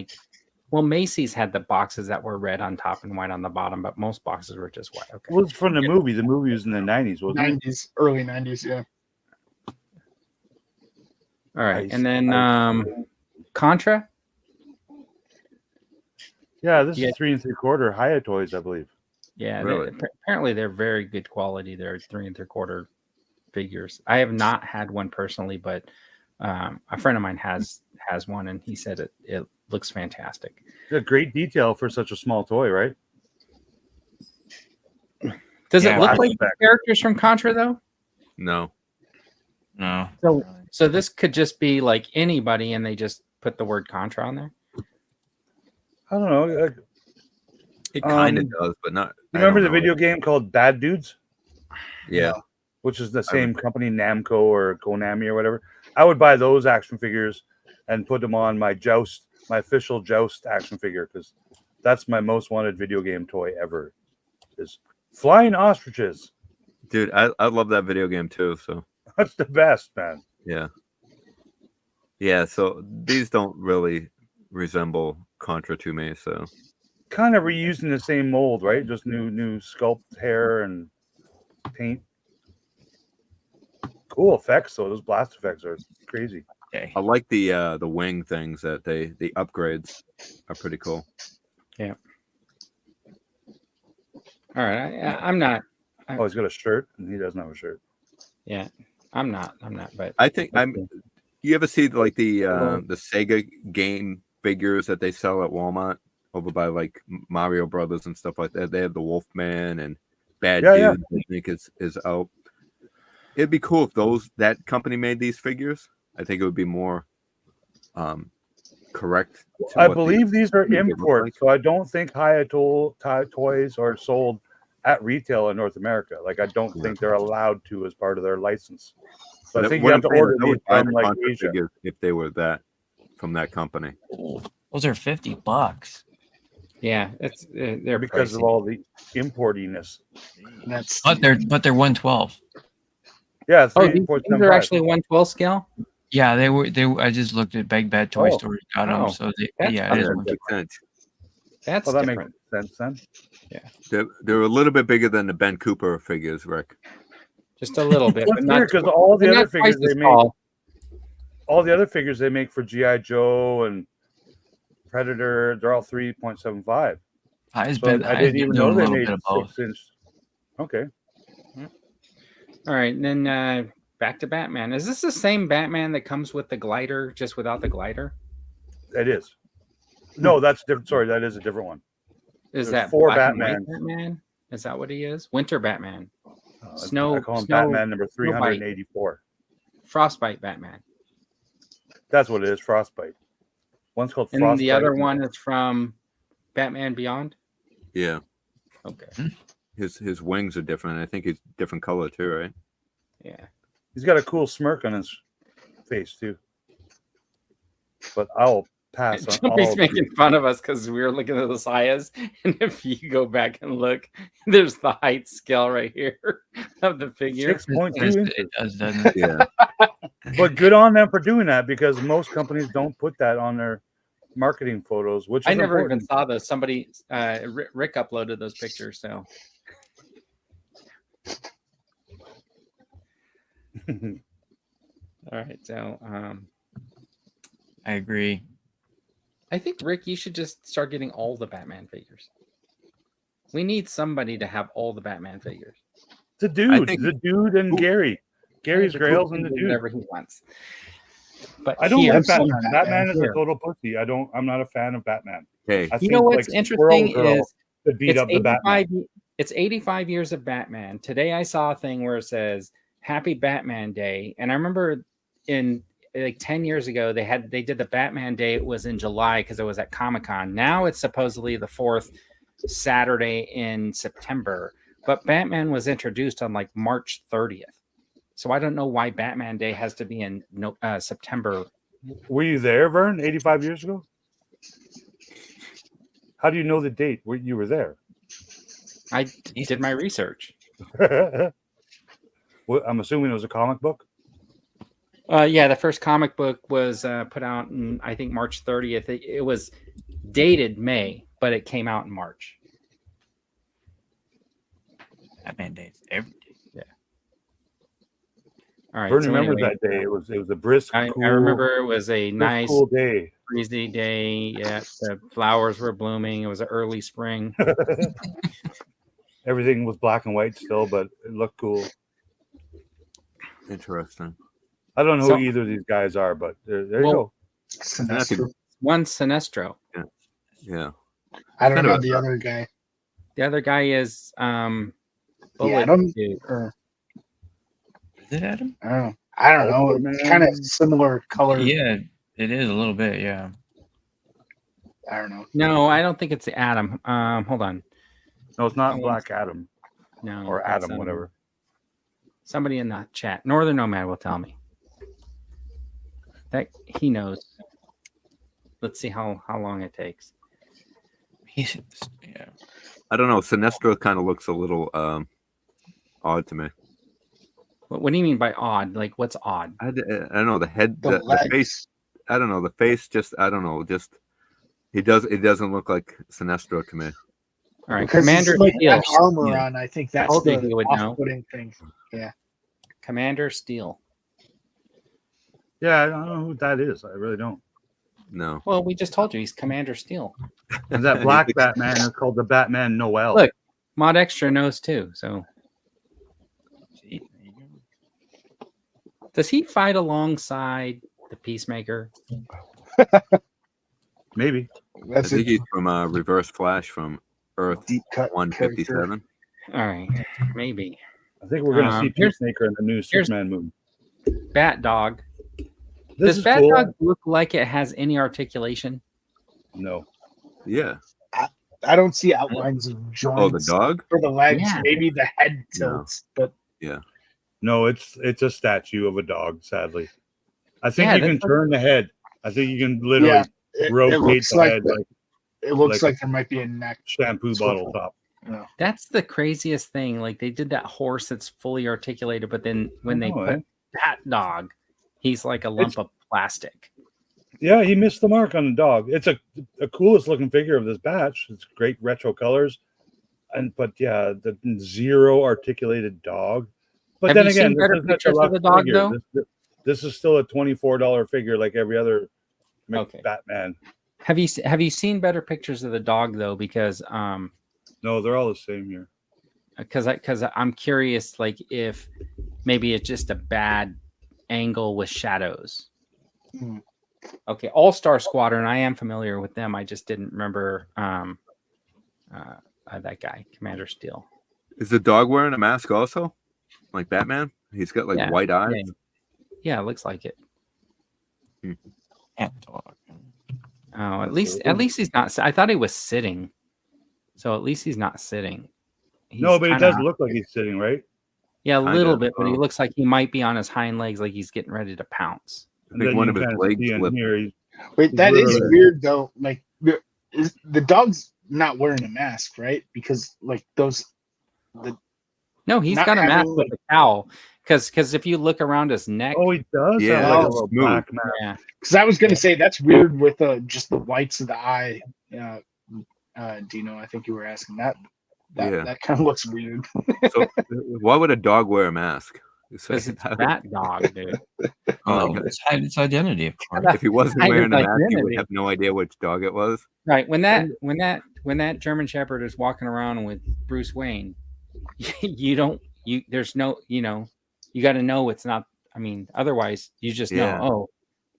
Macy's had the boxes that were red on top and white on the bottom, but most boxes were just white. Okay. Well, it's from the movie. The movie was in the 90s, wasn't it? Early 90s, yeah. All right, and then Contra. Yeah, this is 3 3/4 Hiya Toys, I believe. Yeah, really? Apparently they're very good quality. They're 3 3/4 figures. I have not had one personally, but a friend of mine has one, and he said it looks fantastic. Yeah, great detail for such a small toy, right? Does it look like the characters from Contra though? No. So this could just be like anybody, and they just put the word Contra on there. I don't know. It kind of does, but not. You remember the video game called Bad Dudes? Yeah. Which is the same company, Namco or Konami or whatever. I would buy those action figures and put them on my official Joust action figure, because that's my most wanted video game toy ever. Is flying ostriches. Dude, I love that video game too. So that's the best, man. Yeah. Yeah, so these don't really resemble Contra to me. So kind of reusing the same mold, right? Just new sculpt hair and paint. Cool effects, though. Those blast effects are crazy. Okay. I like the wing things that the upgrades are pretty cool. Yeah. All right, I'm not. Oh, he's got a shirt, and he doesn't have a shirt. Yeah, I'm not. But I think You ever see like the Sega game figures that they sell at Walmart over by like Mario Brothers and stuff like that? They have the Wolfman and Bad Dude. I think is out. It'd be cool if that company made these figures. I think it would be more correct. I believe these are imports, so I don't think Hayato toys are sold at retail in North America. Like, I don't think they're allowed to as part of their license. So I think you have to order these from like Asia if they were that from that company. Those are $50. Yeah, they're because pricey. of all the importiness. But they're 112. Yeah, these are actually 112 scale. Yeah, they were. I just looked at Big Bad Toy Store, got them. So it is. That's that different. makes sense then. Yeah, they're a little bit bigger than the Ben Cooper figures, Rick. Just a little bit. But not because all the other figures they make, all the other figures they make for GI Joe and Predator, they're all 3.75. I didn't even know they made 6-inch. Okay. All right, and then back to Batman. Is this the same Batman that comes with the glider, just without the glider? It is. No, that's different. Sorry, that is a different one. Is that four Batman? Is that what he is? Winter Batman. I call him Batman number 384. Frostbite Batman. That's what it is. Frostbite. One's called Frostbite. And the other one is from Batman Beyond. Yeah. Okay. His wings are different. I think he's different color too, right? Yeah. He's got a cool smirk on his face too. But I'll pass on all. He's making fun of us because we were looking at the Sayas, and if you go back and look, there's the height scale right here of the figure. 6.2. It does, doesn't it? Yeah. But good on them for doing that, because most companies don't put that on their marketing photos. Which I never even saw those. Somebody, Rick uploaded those pictures. So. All right, so I agree. I think, Rick, you should just start getting all the Batman figures. We need somebody to have all the Batman figures. The dude and Gary. Gary's Grails and the dude. Whatever he wants. But I don't like Batman. Batman is a total pussy. I'm not a fan of Batman. Hey, you know what's interesting is to beat up the Batman. It's 85 years of Batman. Today I saw a thing where it says Happy Batman Day. And I remember in like 10 years ago, they did the Batman Day. It was in July because it was at Comic-Con. Now it's supposedly the 4th Saturday in September. But Batman was introduced on like March 30th. So I don't know why Batman Day has to be in September. Were you there, Vern, 85 years ago? How do you know the date? You were there? I did my research. Well, I'm assuming it was a comic book? Yeah, the first comic book was put out in, I think, March 30th. It was dated May, but it came out in March. Batman Day is every day. Yeah. All right. Vern remembers that day. It was a brisk, cool, I remember it was a nice, cool day. Breezy day. Yeah, the flowers were blooming. It was an early spring. Everything was black and white still, but it looked cool. Interesting. I don't know who either of these guys are, but there you go. Sinestro. One Sinestro. Yeah. I don't know the other guy. The other guy is Adam. Or, is it Adam? I don't know. It's kind of similar color. Yeah, it is a little bit. Yeah. I don't know. No, I don't think it's Adam. Hold on. No, it's not Black Adam. No, or Adam, whatever. Somebody in the chat, Northern Nomad, will tell me. That he knows. Let's see how long it takes. Yeah. I don't know. Sinestro kind of looks a little odd to me. What do you mean by odd? Like, what's odd? I don't know. The head, the I don't know. The face just I don't know. Just it doesn't look like Sinestro to me. All right, Because Commander like Steel. armor on. I think that's Told you he the would know. off-putting thing. Yeah. Commander Steel. Yeah, I don't know who that is. I really don't. No. Well, we just told you he's Commander Steel. And that black Batman is called the Batman Noel. Look, Mod Extra knows too. So, does he fight alongside the Peacemaker? Maybe. I think he's from Reverse Flash from Earth Deep cut 157. All right, maybe. I think we're going to see Peacemaker in the new Superman movie. Bat Dog. This Does Bat Dog look like it has any articulation? No. Yeah. I don't see outlines of joints. Oh, the dog? For the legs, Yeah. maybe the head tilts, but yeah. No, it's a statue of a dog, sadly. I think you can turn the head. I think you can literally rotate the head it looks like there might be a neck shampoo bottle top. Yeah. That's the craziest thing. Like they did that horse that's fully articulated, but then when they put Bat Dog, he's like a lump of plastic. Yeah, he missed the mark on the dog. It's a coolest looking figure of this batch. It's great retro colors, but yeah, the zero articulated dog. But then again, better pictures of the dog though. This is still a $24 figure, like every other Batman. Have you seen better pictures of the dog though? Because no, they're all the same here. Because I'm curious, like if maybe it's just a bad angle with shadows. Okay, All-Star Squadron. I am familiar with them. I just didn't remember that guy, Commander Steel. Is the dog wearing a mask also, like Batman? He's got like white eyes. Yeah, it looks like it. Cat dog. Oh, at least he's not. I thought he was sitting. So at least he's not sitting. No, but it does look like he's sitting, right? Yeah, a little bit, but he looks like he might be on his hind legs, like he's getting ready to pounce. I think one of his legs flipped. Wait, that is weird though. Like, the dog's not wearing a mask, right? Because like those. No, he's got a mask with a cowl. Because if you look around his neck, he does. Yeah, like a little black mask. Yeah. Because I was gonna say that's weird with just the whites of the eye. Dino, I think you were asking that. That kind of looks weird. So why would a dog wear a mask? Because it's Bat Dog, dude. Oh, it's hide its identity, of course. If he wasn't wearing a mask, you would have no idea which dog it was. Right. When that German Shepherd is walking around with Bruce Wayne, you got to know it's not. I mean, otherwise you just know. Oh,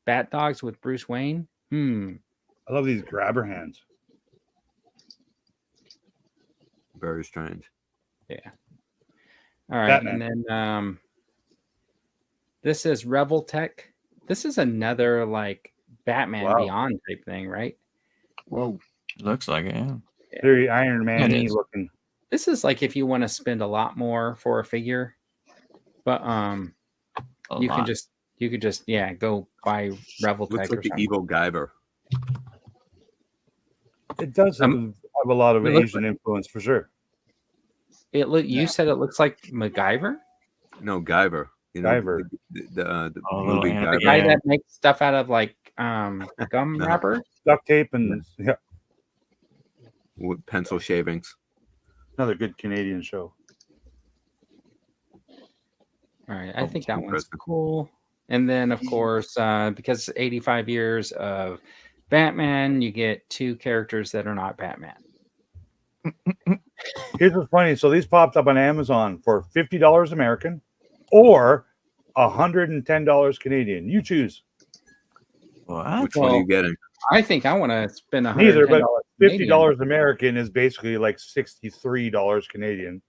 Bat Dogs with Bruce Wayne. I love these grabber hands. Very strange. Yeah. All right, Batman. and then this is Revel Tech. This is another like Batman Beyond type thing, right? Whoa, looks like it. Yeah. Very Iron Man looking. This is like if you want to spend a lot more for a figure, but you could just go buy Revel Tech. Looks like the evil Guyver. It does have a lot of Asian influence for sure. You said it looks like MacGyver? No, Guyver. You know, Guyver. The movie Guyver. The guy that makes stuff out of like gum wrapper, duct tape, and with pencil shavings. Another good Canadian show. All right, I think that one's cool. And then, of course, because 85 years of Batman, you get 2 characters that are not Batman. Here's what's funny. So these popped up on Amazon for $50 American or $110 Canadian. You choose. Which one are you getting? I think I want to spend $110. Neither, but $50 American is basically like $63 Canadian.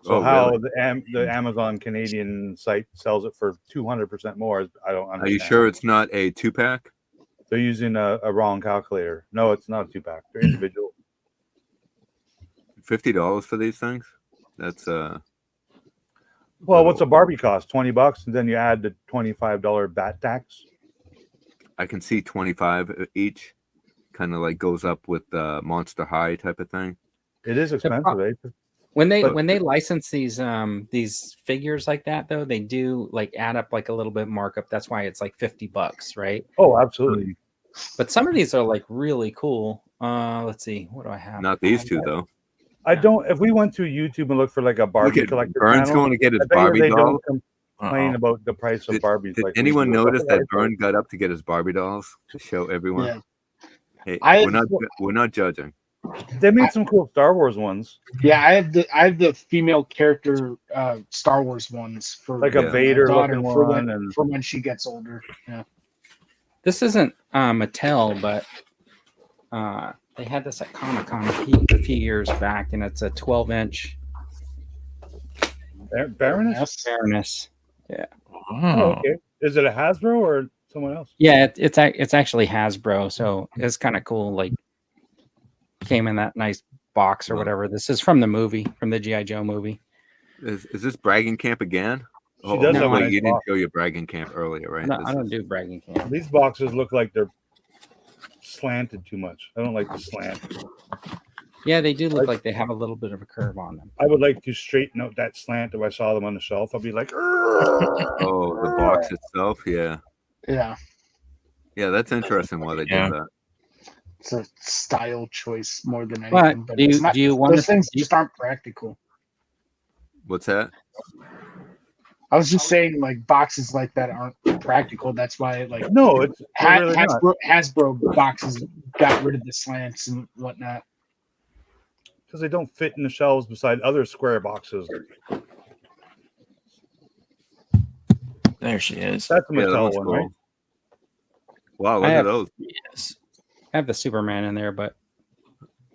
So the Amazon Canadian site sells it for 200% more, I don't understand. Are you sure it's not a 2-pack? They're using a wrong calculator. No, it's not a 2-pack. They're individual. $50 for these things? That's well, what's a Barbie cost? $20, and then you add the $25 bat tax. I can see 25 each. Kind of like goes up with the Monster High type of thing. It is expensive, eh? When they license these figures like that, though, they do like add up like a little bit markup. That's why it's like $50, right? Oh, absolutely. But some of these are like really cool. Let's see, what do I have? Not these two though. I don't. If we went to YouTube and looked for like a Barbie collector Burns channel, going to get his I bet you Barbie they doll. don't complain about the price of Barbies. Did like anyone notice that Burn got up to get his Barbie dolls to show everyone? Yeah. Hey, we're not judging. They made some cool Star Wars ones. Yeah, I have the female character Star Wars ones for like a Vader looking one, and for when she gets older. Yeah. This isn't Mattel, but they had this at Comic-Con a few years back, and it's a 12-inch Baroness. Yeah. Oh, okay. Is it a Hasbro or someone else? Yeah, it's actually Hasbro, so it's kind of cool. Like, came in that nice box or whatever. This is from the movie, from the GI Joe movie. Is this bragging camp again? She does have a nice you didn't box. show your bragging camp earlier, right? No, I don't do bragging camp. These boxes look like they're slanted too much. I don't like the slant. Yeah, they do look like they have a little bit of a curve on them. I would like to straighten out that slant if I saw them on the shelf. I'd be like, oh, the box itself, yeah. Yeah. Yeah, that's interesting why they did that. It's a style choice more than anything. But do you want those things just aren't practical. What's that? I was just saying, like, boxes like that aren't practical. That's why, like, no, it's really Hasbro boxes got rid of the slants and whatnot because they don't fit in the shelves beside other square boxes. There she is. That's a Mattel one, cool. right? Wow, look at those. Yes. I have the Superman in there, but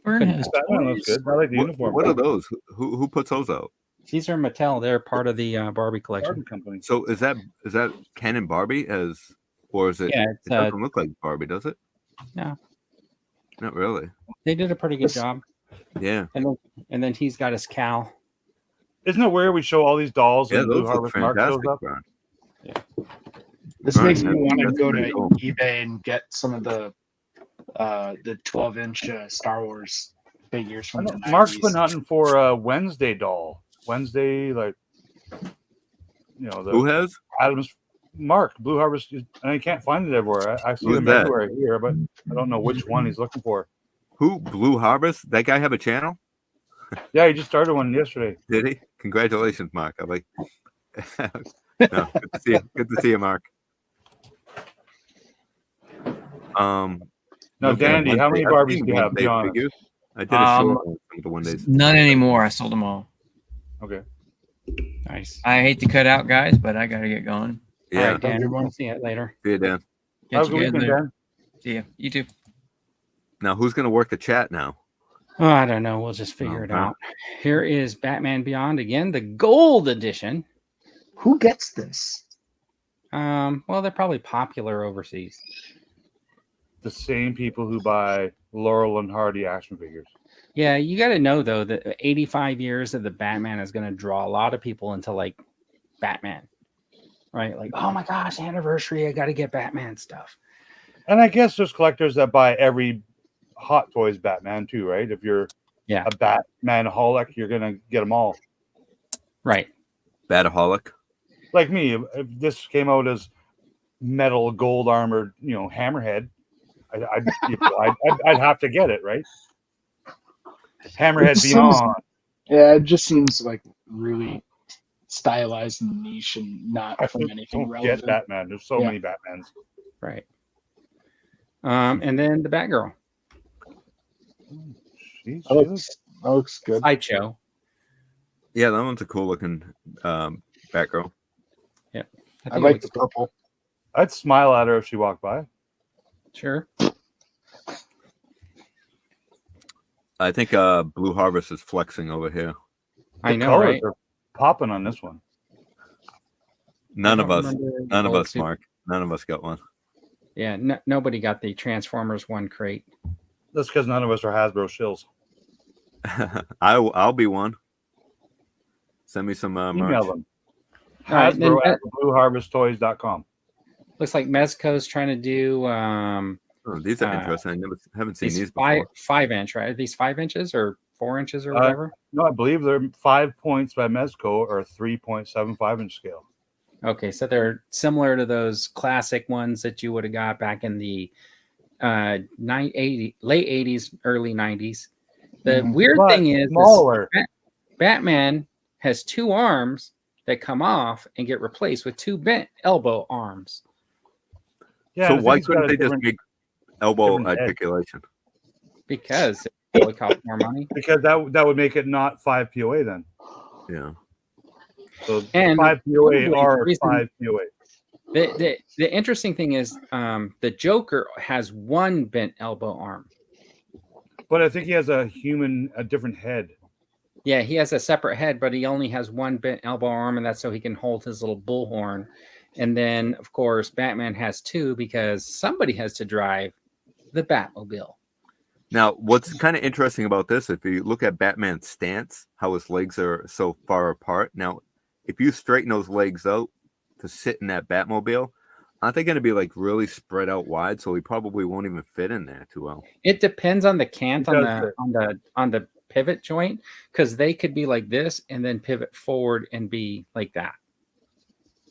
that one looks good. I like the uniform. What are those? Who puts those out? These are Mattel. They're part of the Barbie collection. Barbie company. So is that Ken and Barbie or is it? Yeah, it doesn't look like Barbie, does it? No, not really. They did a pretty good job. Yeah, and then he's got his cow. Isn't it weird we show all these dolls? Yeah, and those Blue look Harvest Mark shows fantastic. up? Yeah. This makes me want to that's go to pretty cool. eBay and get some of the 12-inch Star Wars figures from the Mark's 90s. been hunting for a Wednesday doll. Wednesday, like, you know, Who has? Adams Mark Blue Harvest, and I can't find it everywhere. I see Who's them that? everywhere here, but I don't know which one he's looking for. Who? Blue Harvest? That guy have a channel? Yeah, he just started one yesterday. Did he? Congratulations, Mark. I'm like, no, good to see you. Good to see you, Mark. Now, Dandy, how many Barbies do you have? Be honest. Figures. I did a show on some of the one days. None anymore. I sold them all. Okay. Nice. I hate to cut out, guys, but I got to get going. Yeah. All right, Dan. We'll see you later. See you, Dan. Catch Have a you good guys weekend, later. Dan. See ya. You too. Now, who's going to work the chat now? Oh, I don't know. We'll just figure it out. Here is Batman Beyond again, the gold edition. Who gets this? Well, they're probably popular overseas. The same people who buy Laurel and Hardy action figures. Yeah, you got to know though that 85 years of the Batman is going to draw a lot of people into like Batman, right? Like, oh my gosh, anniversary! I got to get Batman stuff. And I guess there's collectors that buy every Hot Toys Batman too, right? If you're a Batman-holic, you're gonna get them all. Right. Bataholic. Like me, if this came out as metal gold armored, Hammerhead, I'd have to get it, right? Hammerhead Beyond. Yeah, it just seems like really stylized and niche and not from anything relevant. Get Batman. There's so many Batmans. Right. And then the Batgirl. That looks good. Sideshow. Yeah, that one's a cool looking Batgirl. Yeah. I like the purple. I'd smile at her if she walked by. Sure. I think Blue Harvest is flexing over here. I know, right? Are popping on this one. None of us, Mark. None of us got one. Yeah, nobody got the Transformers 1 crate. That's because none of us are Hasbro shills. I'll be one. Send me some merch. Email them. Right, Hasbro at blueharvesttoys.com. Looks like Mezco's trying to do these are interesting. I haven't seen these before. 5-inch, right? Are these 5 inches or 4 inches or whatever? No, I believe they're 5 points by Mezco or 3.75 inch scale. Okay, so they're similar to those classic ones that you would have got back in the late 80s, early 90s. The weird thing is Batman has 2 arms that come off and get replaced with 2 bent elbow arms. Yeah, so why couldn't they just make elbow articulation? Because it probably cost more money. Because that would make it not 5 POA then. Yeah. So and 5 POA are 5 POA. The interesting thing is the Joker has 1 bent elbow arm. But I think he has a different head. Yeah, he has a separate head, but he only has 1 bent elbow arm, and that's so he can hold his little bullhorn. And then, of course, Batman has 2 because somebody has to drive the Batmobile. Now, what's kind of interesting about this, if you look at Batman's stance, how his legs are so far apart. Now, if you straighten those legs out to sit in that Batmobile, aren't they going to be like really spread out wide? So he probably won't even fit in there too well. It depends on the cant on the pivot joint, because they could be like this and then pivot forward and be like that.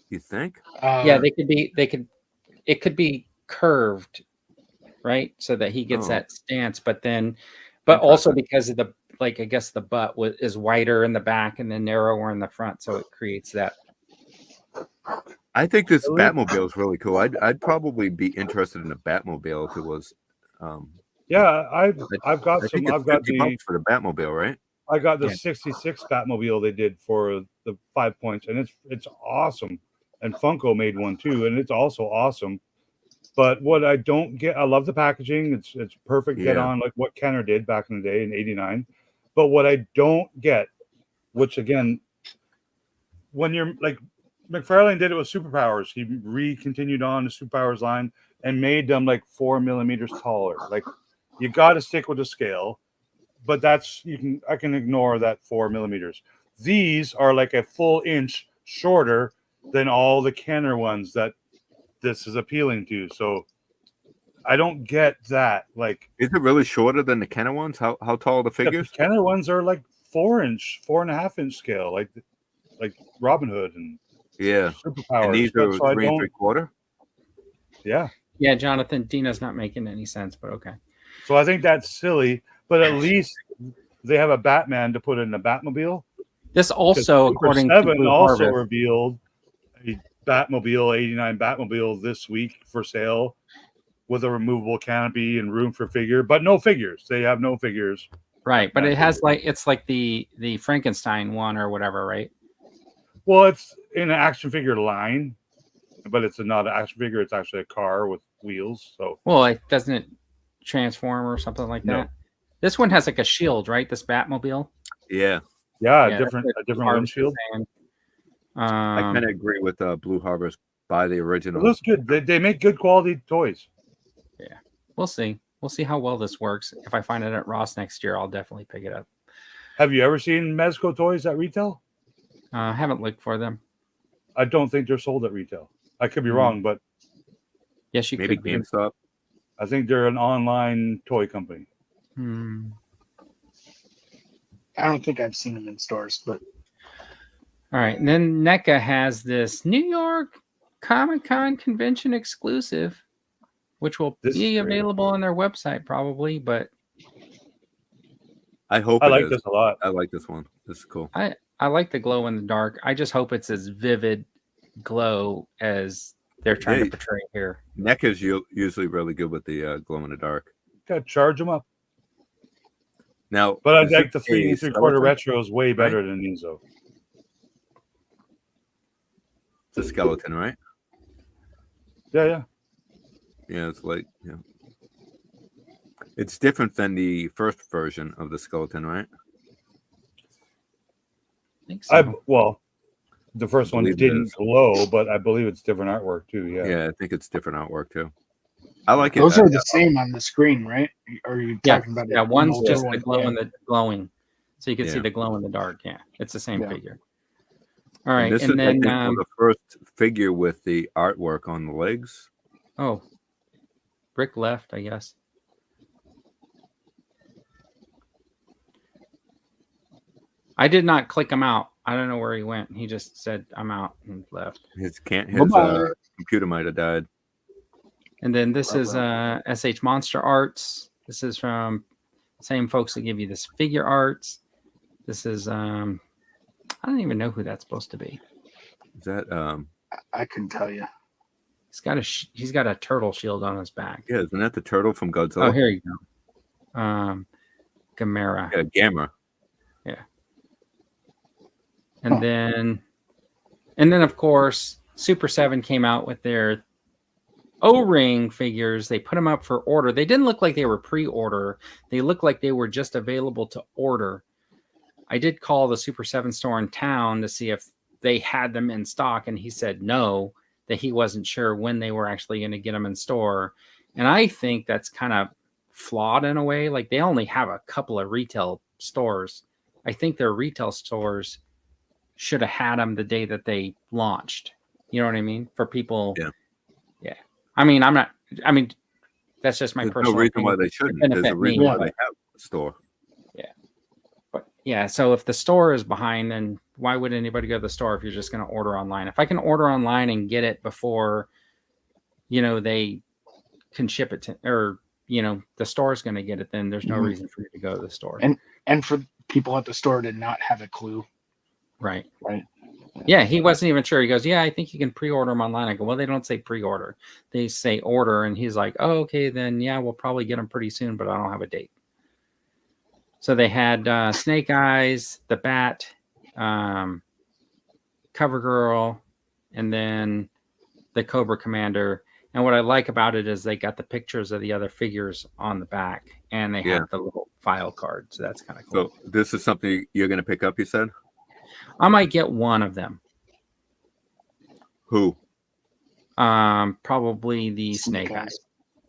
You think? Yeah, it could be curved, right? So that he gets that stance, but also because of the, like, I guess the butt is wider in the back and then narrower in the front. So it creates that. I think this Batmobile is really cool. I'd probably be interested in a Batmobile if it was. Yeah, I've got the for the Batmobile, right? I got the 66 Batmobile they did for the 5 points, and it's awesome. And Funko made one too, and it's also awesome. But what I don't get, I love the packaging. It's perfect get on like what Kenner did back in the day in '89. But what I don't get, which again, when you're like Mcfarlane did it with superpowers, he continued on the superpowers line and made them like 4 millimeters taller. Like you got to stick with the scale, but I can ignore that 4 millimeters. These are like a full inch shorter than all the Kenner ones that this is appealing to. So I don't get that. Like, is it really shorter than the Kenner ones? How tall are the figures? The Kenner ones are like 4.5 inch scale, like Robin Hood and superpowers. And these are 3 3/4. Yeah. Yeah, Jonathan, Dina's not making any sense, but okay. So I think that's silly, but at least they have a Batman to put in the Batmobile. This also, according to Blue also revealed a Batmobile, 89 Batmobile this week for sale with a removable canopy and room for figure, but no figures. They have no figures. Right, but it has it's like the Frankenstein one or whatever, right? Well, it's in an action figure line, but it's not an action figure. It's actually a car with wheels. So, well, doesn't it transform or something like that? This one has like a shield, right? This Batmobile. Yeah, a different windshield. I kind of agree with Blue Harvest. Buy the original. It looks good. They make good quality toys. Yeah, we'll see. We'll see how well this works. If I find it at Ross next year, I'll definitely pick it up. Have you ever seen Mezco toys at retail? I haven't looked for them. I don't think they're sold at retail. I could be wrong, but yes, you maybe could GameStop. I think they're an online toy company. I don't think I've seen them in stores, but all right. And then NECA has this New York Comic-Con convention exclusive, which will be available on their website probably, but I hope I like this a lot. I like this one. This is cool. I like the glow in the dark. I just hope it's as vivid glow as they're trying to portray here. NECA is usually really good with the glow in the dark. Gotta charge them up. Now, but I think the 3 3/4 retro is way better than these though. It's a skeleton, right? Yeah. Yeah, it's like it's different than the first version of the skeleton, right? I think so. The first one didn't glow, but I believe it's different artwork too. Yeah, I think it's different artwork too. I like it. Those are the same on the screen, right? Are you talking about? Yeah, one's just the glow and the glowing, so you can see the glow in the dark. Yeah, it's the same figure. All right, and then the first figure with the artwork on the legs. Oh, Rick left, I guess. I did not click him out. I don't know where he went. He just said, I'm out, and left. His computer might have died. And then this is SH Monster Arts. This is from same folks that give you this figure arts. This is I don't even know who that's supposed to be. Is that I couldn't tell you. He's got a turtle shield on his back. Yeah, isn't that the turtle from Godzilla? Oh, here you go. Gamera. Yeah, Gamera. Yeah. And then of course Super 7 came out with their O-ring figures. They put them up for order. They didn't look like they were pre-order. They looked like they were just available to order. I did call the Super 7 store in town to see if they had them in stock, and he said no, that he wasn't sure when they were actually going to get them in store. And I think that's kind of flawed in a way. Like, they only have a couple of retail stores. I think their retail stores should have had them the day that they launched. You know what I mean? For people. Yeah. I mean, that's just my personal. No reason why they shouldn't. There's a reason why they have a store. Yeah. But yeah, so if the store is behind, then why would anybody go to the store if you're just going to order online? If I can order online and get it before, they can ship it to, or, the store is going to get it, then there's no reason for you to go to the store. And for people at the store to not have a clue. Right. Yeah, he wasn't even sure. He goes, yeah, I think you can pre-order them online. I go, well, they don't say pre-order. They say order. And he's like, oh, okay, then, yeah, we'll probably get them pretty soon, but I don't have a date. So they had Snake Eyes, the Bat, Cover Girl, and then the Cobra Commander. And what I like about it is they got the pictures of the other figures on the back, and they have the little file card. So that's kind of cool. So this is something you're going to pick up, you said? I might get one of them. Who? Probably the Snake Eyes.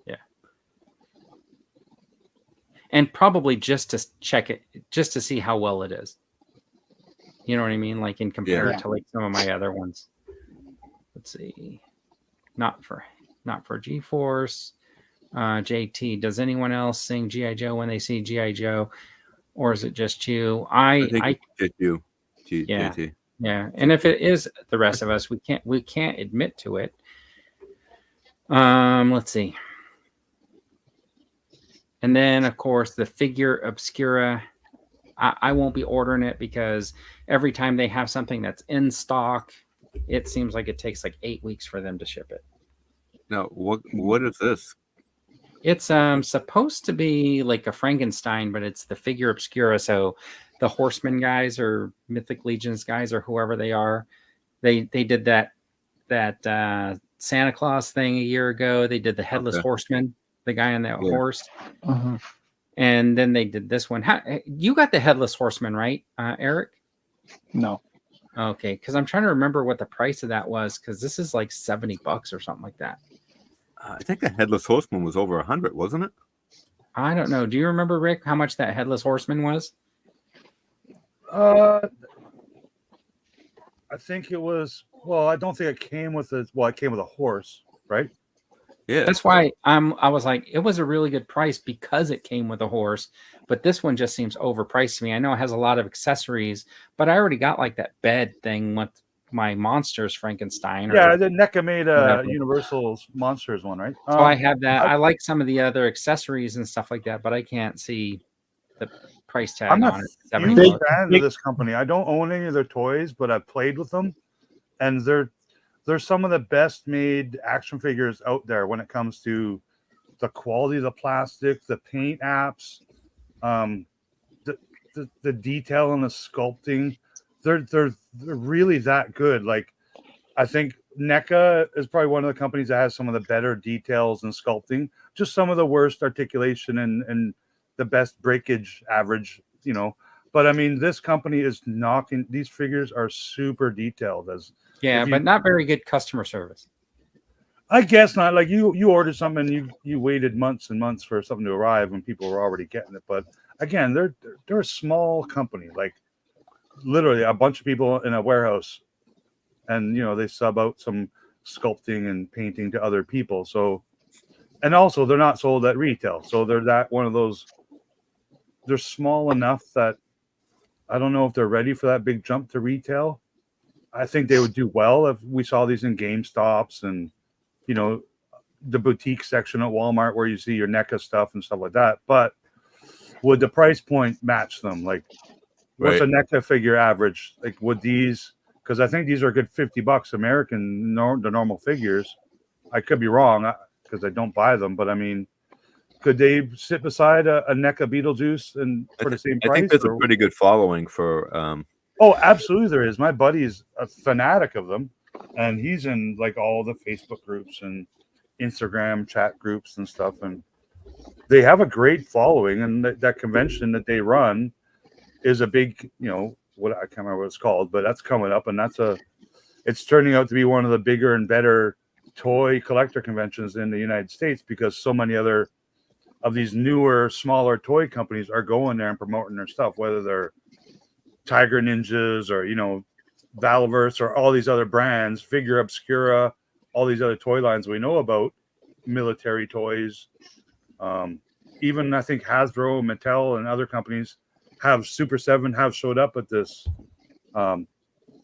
Yeah. And probably just to check it, just to see how well it is. You know what I mean? Like, in compared to like some of my other ones. Let's see. Not for GeForce. JT. Does anyone else sing G.I. Joe when they see G.I. Joe? Or is it just you? I think it's you. Yeah. And if it is the rest of us, we can't admit to it. Let's see. And then of course the figure obscura. I won't be ordering it because every time they have something that's in stock, it seems like it takes like 8 weeks for them to ship it. Now, what is this? It's supposed to be like a Frankenstein, but it's the figure obscura. So the Horsemen guys or Mythic Legions guys or whoever they are, they did that Santa Claus thing a year ago. They did the Headless Horseman, the guy on that horse. Uh-huh. And then they did this one. You got the Headless Horseman, right, Eric? No. Okay, because I'm trying to remember what the price of that was, because this is like $70 or something like that. I think the Headless Horseman was over 100, wasn't it? I don't know. Do you remember, Rick, how much that Headless Horseman was? I think it was. Well, I don't think it came with a. Well, it came with a horse, right? Yeah. That's why I was like, it was a really good price because it came with a horse. But this one just seems overpriced to me. I know it has a lot of accessories, but I already got like that bed thing with my Monsters Frankenstein. Yeah, the NECA made a Universal Monsters one, right? So I have that. I like some of the other accessories and stuff like that, but I can't see the price tag on it. I'm not a big fan of this company. I don't own any of their toys, but I've played with them, and they're some of the best made action figures out there when it comes to the quality of the plastic, the paint apps, the detail and the sculpting. They're really that good. Like, I think NECA is probably one of the companies that has some of the better details and sculpting, just some of the worst articulation and the best breakage average, But I mean, this company is knocking. These figures are super detailed. But not very good customer service. I guess not. Like you ordered something and you waited months and months for something to arrive when people were already getting it. But again, they're a small company, like literally a bunch of people in a warehouse, and they sub out some sculpting and painting to other people. So, and also they're not sold at retail, so they're that one of those. They're small enough that I don't know if they're ready for that big jump to retail. I think they would do well if we saw these in GameStops and, you know, the boutique section at Walmart where you see your NECA stuff and stuff like that. But would the price point match them? Like, what's a NECA figure average? Like, would these? Because I think these are a good $50 American, the normal figures. I could be wrong because I don't buy them, but I mean, could they sit beside a NECA Beetlejuice and for the same price? I think there's a pretty good following for. Oh, absolutely, there is. My buddy's a fanatic of them, and he's in like all the Facebook groups and Instagram chat groups and stuff, and they have a great following. And that convention that they run is a big, you know, what I can't remember what it's called, but that's coming up, and it's turning out to be one of the bigger and better toy collector conventions in the United States because so many other of these newer, smaller toy companies are going there and promoting their stuff, whether they're Tiger Ninjas or, you know, Valaverse or all these other brands, Figure Obscura, all these other toy lines we know about, military toys. Even I think Hasbro, Mattel, and other companies have Super 7 have showed up at this. I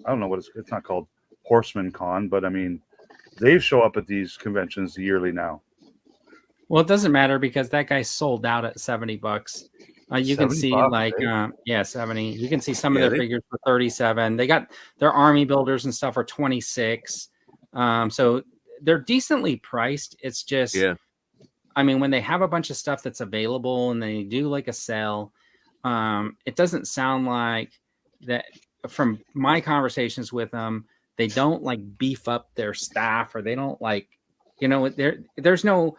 don't know what it's not called Horseman Con, but I mean, they show up at these conventions yearly now. Well, it doesn't matter because that guy sold out at $70. You can see like, 70. You can see some of their figures for 37. They got their army builders and stuff for 26. So they're decently priced. It's just, I mean, when they have a bunch of stuff that's available and they do like a sale, it doesn't sound like that from my conversations with them, they don't like beef up their staff or they don't like, you know, there's no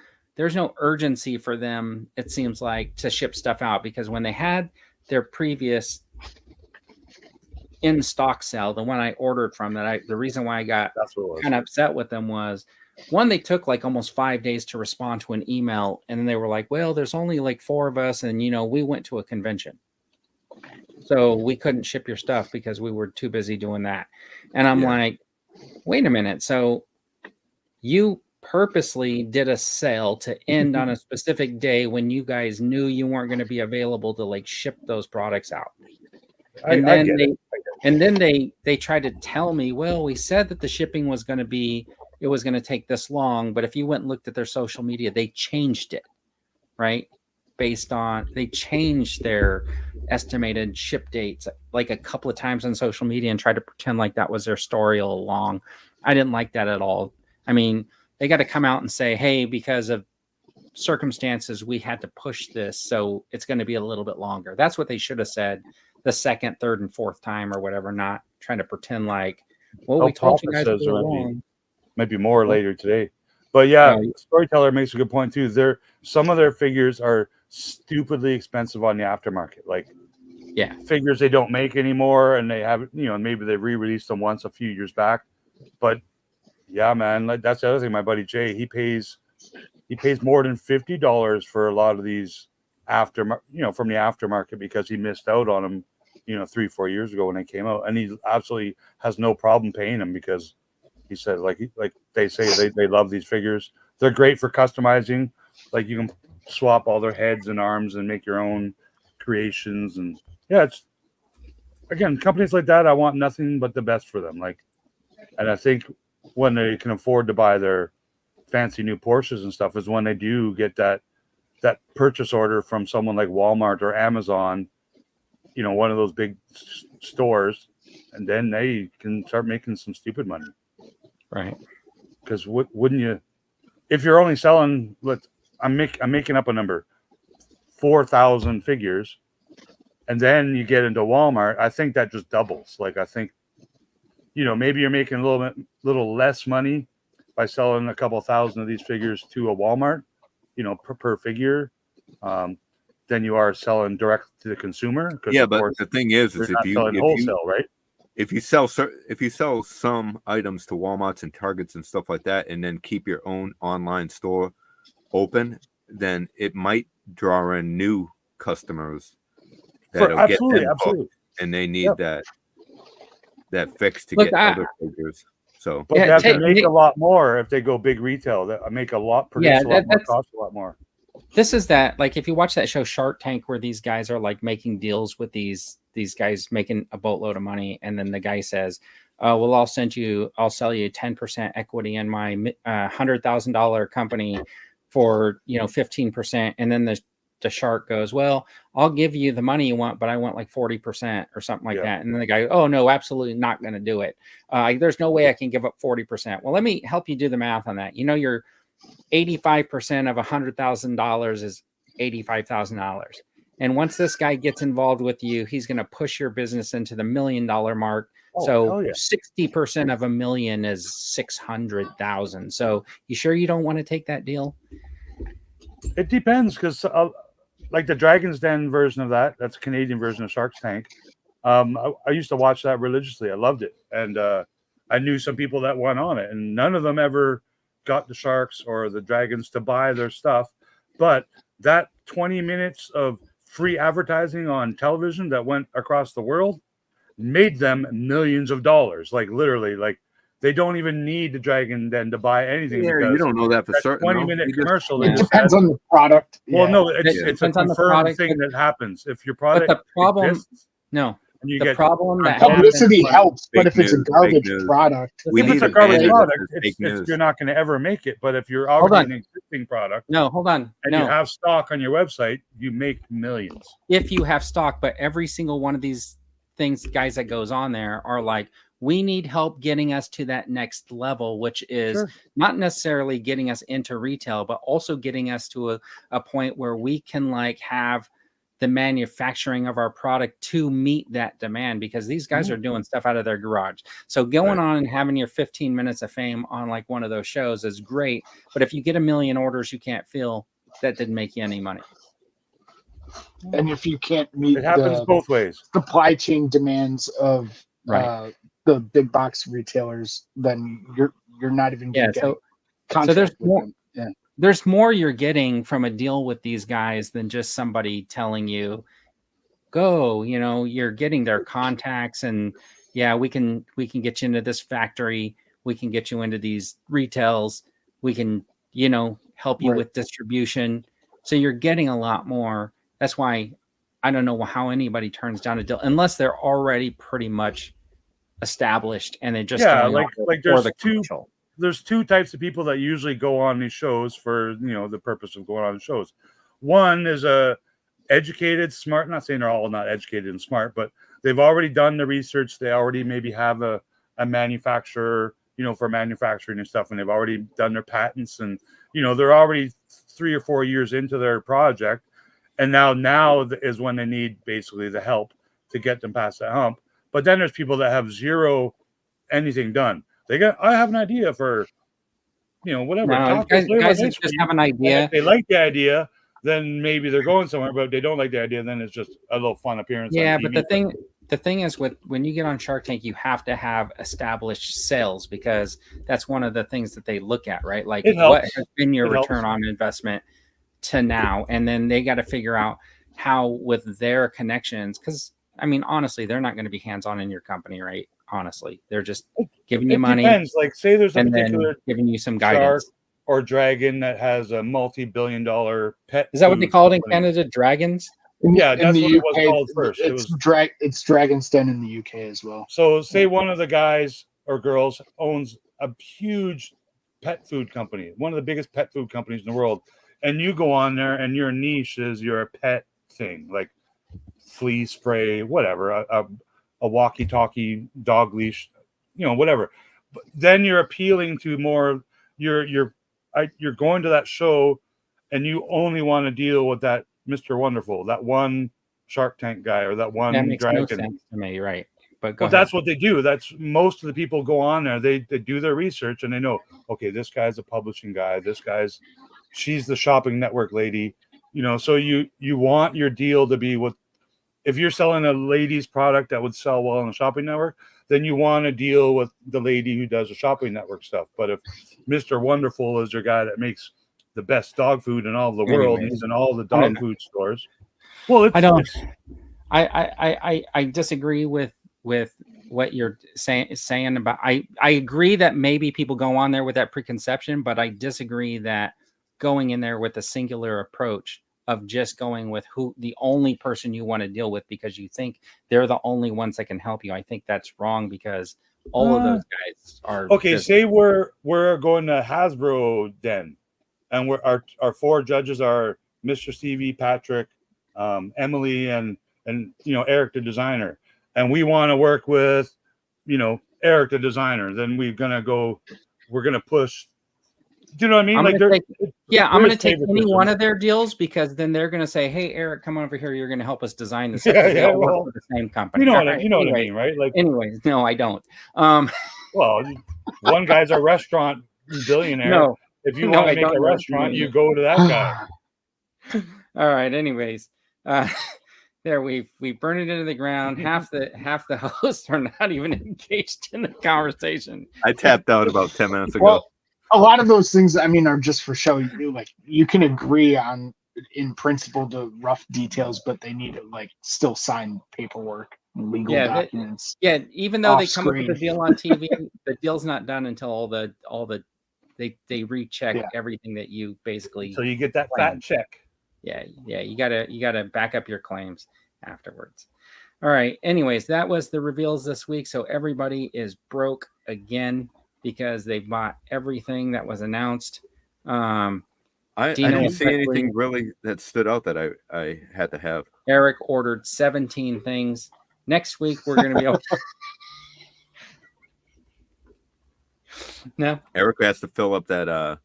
urgency for them, it seems like, to ship stuff out because when they had their previous in stock sale, the one I ordered from the reason why I got kind of upset with them was one, they took like almost 5 days to respond to an email. And then they were like, well, there's only like 4 of us. And, you know, we went to a convention. So we couldn't ship your stuff because we were too busy doing that. And I'm like, wait a minute. So you purposely did a sale to end on a specific day when you guys knew you weren't going to be available to like ship those products out. And then they tried to tell me, well, we said that the shipping was going to take this long, but if you went and looked at their social media, they changed it, right? They changed their estimated ship dates like a couple of times on social media and tried to pretend like that was their story all along. I didn't like that at all. I mean, they got to come out and say, hey, because of circumstances, we had to push this, so it's going to be a little bit longer. That's what they should have said the second, third, and fourth time or whatever, not trying to pretend like, well, we told you guys to go along. Might be more later today. But yeah, Storyteller makes a good point too. Some of their figures are stupidly expensive on the aftermarket. Like, figures they don't make anymore, and they have, you know, maybe they re-released them once a few years back. But yeah, man, like, that's the other thing. My buddy Jay, he pays more than $50 for a lot of these from the aftermarket because he missed out on them, 3-4 years ago when they came out, and he absolutely has no problem paying them because he said, like they say, they love these figures. They're great for customizing. Like, you can swap all their heads and arms and make your own creations. And yeah, it's, again, companies like that, I want nothing but the best for them. Like, and I think when they can afford to buy their fancy new Porsches and stuff is when they do get that purchase order from someone like Walmart or Amazon, one of those big stores, and then they can start making some stupid money. Right. Because wouldn't you, if you're only selling, I'm making up a number, 4,000 figures, and then you get into Walmart, I think that just doubles. Like, I think, maybe you're making a little less money by selling a couple thousand of these figures to a Walmart, per figure, than you are selling direct to the consumer. Yeah, but the thing is if you wholesale, right? If you sell some items to Walmarts and Targets and stuff like that, and then keep your own online store open, then it might draw in new customers that'll get them hooked, and they need that fix to get other figures. So, but they have to make a lot more if they go big retail. That make a lot, produce a lot more, cost a lot more. This is that, like, if you watch that show Shark Tank, where these guys are like making deals with these these guys making a boatload of money, and then the guy says, well, I'll sell you 10% equity in my $100,000 company for 15%, and then the shark goes, well, I'll give you the money you want, but I want like 40% or something like that. And then the guy, oh no, absolutely not going to do it. There's no way I can give up 40%. Well, let me help you do the math on that. Your 85% of $100,000 is $85,000. And once this guy gets involved with you, he's going to push your business into the $1 million mark. So 60% of $1 million is 600,000. So you sure you don't want to take that deal? It depends, because like the Dragon's Den version of that's a Canadian version of Shark's Tank. I used to watch that religiously. I loved it, and I knew some people that went on it, and none of them ever got the sharks or the dragons to buy their stuff. But that 20 minutes of free advertising on television that went across the world made them millions of dollars. Like literally, like they don't even need the Dragon Den to buy anything. Yeah, you don't know that for certain. 20-minute commercial. It depends on the product. Well, no, it's a confirmed thing that happens. If your product, but the problem, exists, the problem that publicity helps, but if it's news, a garbage product, if it's a garbage product, you're not going to ever make it. But if you're already an existing product, you have stock on your website, you make millions. If you have stock, but every single one of these guys that goes on there are like, we need help getting us to that next level, which is not necessarily getting us into retail, but also getting us to a point where we can like have the manufacturing of our product to meet that demand, because these guys are doing stuff out of their garage. So going on and having your 15 minutes of fame on like one of those shows is great. But if you get 1 million orders you can't fill, that didn't make you any money. And if you can't meet it happens both ways, supply chain demands of the big box retailers, then you're not even getting so there's more. There's more you're getting from a deal with these guys than just somebody telling you, go, you're getting their contacts, and we can get you into this factory. We can get you into these retails. We can, help you with distribution. So you're getting a lot more. That's why I don't know how anybody turns down a deal unless they're already pretty much established and they just there's two types of people that usually go on these shows for the purpose of going on the shows. One is a educated, smart, not saying they're all not educated and smart, but they've already done the research. They already maybe have a manufacturer, for manufacturing and stuff, and they've already done their patents, and they're already 3 or 4 years into their project, and now is when they need basically the help to get them past that hump. But then there's people that have zero anything done. I have an idea for, whatever. No, guys just have an idea. If they like the idea, then maybe they're going somewhere. But if they don't like the idea, then it's just a little fun appearance. Yeah, but the thing is, when you get on Shark Tank, you have to have established sales, because that's one of the things that they look at, right? Like, what has been your return on investment to now, and then they got to figure out how with their connections, because honestly, they're not going to be hands-on in your company, right? Honestly, they're just giving you money. Depends. Like, say there's a particular giving you some guidance or dragon that has a multi-billion-dollar pet. Is that what they call it in Canada? Dragons? Yeah, that's what it was called first. It's Dragon's Den in the UK as well. So, say one of the guys or girls owns a huge pet food company, one of the biggest pet food companies in the world, and you go on there and your niche is your pet thing, like flea spray, whatever, a walkie-talkie, dog leash, whatever. But then you're appealing to more. You're going to that show, and you only want to deal with that Mr. Wonderful, that one Shark Tank guy, or that one dragon. No sense to me, right? But that's what they do. That's most of the people go on there. They do their research, and they know, okay, this guy's a publishing guy. She's the shopping network lady. So you want your deal to be with. If you're selling a lady's product that would sell well on a shopping network, then you want to deal with the lady who does the shopping network stuff. But if Mr. Wonderful is your guy that makes the best dog food in all of the world, he's in all the dog food stores. Well, I disagree with what you're saying about. I agree that maybe people go on there with that preconception, but I disagree that going in there with a singular approach of just going with who the only person you want to deal with because you think they're the only ones that can help you. I think that's wrong because all of those guys are okay. Say we're going to Hasbro then, and our 4 judges are Mr. Stevie, Patrick, Emily, and Eric the designer, and we want to work with Eric the designer. Then we're gonna push. Do you know what I mean? I'm going to take any one of their deals because then they're going to say, "Hey, Eric, come over here. You're going to help us design this." Yeah, work with the same company. You know what I mean, right? Like, anyways, no, I don't. Well, one guy's a restaurant billionaire. No, if you want to make a restaurant, you go to that guy. All right. Anyways, there we burn it into the ground. Half the hosts are not even engaged in the conversation. I tapped out about 10 minutes ago. Well, a lot of those things, I mean, are just for show. Like you can agree on, in principle, the rough details, but they need to still sign paperwork, legal documents. Even though they come up with a deal on TV, the deal's not done until they recheck everything that you basically. So you get that fat check. Yeah, you gotta back up your claims afterwards. All right. Anyways, that was the reveals this week. So everybody is broke again because they bought everything that was announced. I didn't see anything really that stood out that I had to have. Eric ordered 17 things. Next week we're going to be able. No. Eric has to fill up that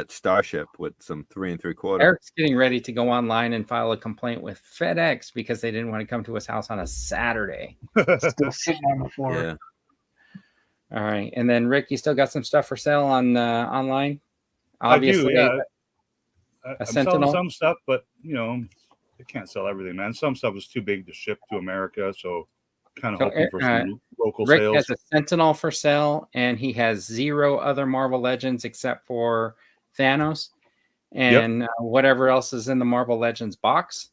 Starship with some 3 3/4. Eric's getting ready to go online and file a complaint with FedEx because they didn't want to come to his house on a Saturday. Still sitting on the floor. Yeah. All right, and then Rick, you still got some stuff for sale on online? Obviously, I do, yeah. I'm Sentinel. selling some stuff, but they can't sell everything, man. Some stuff is too big to ship to America, so kind of hoping for some local Rick sales. has a Sentinel for sale, and he has 0 other Marvel Legends except for Thanos and whatever else is in the Marvel Legends box.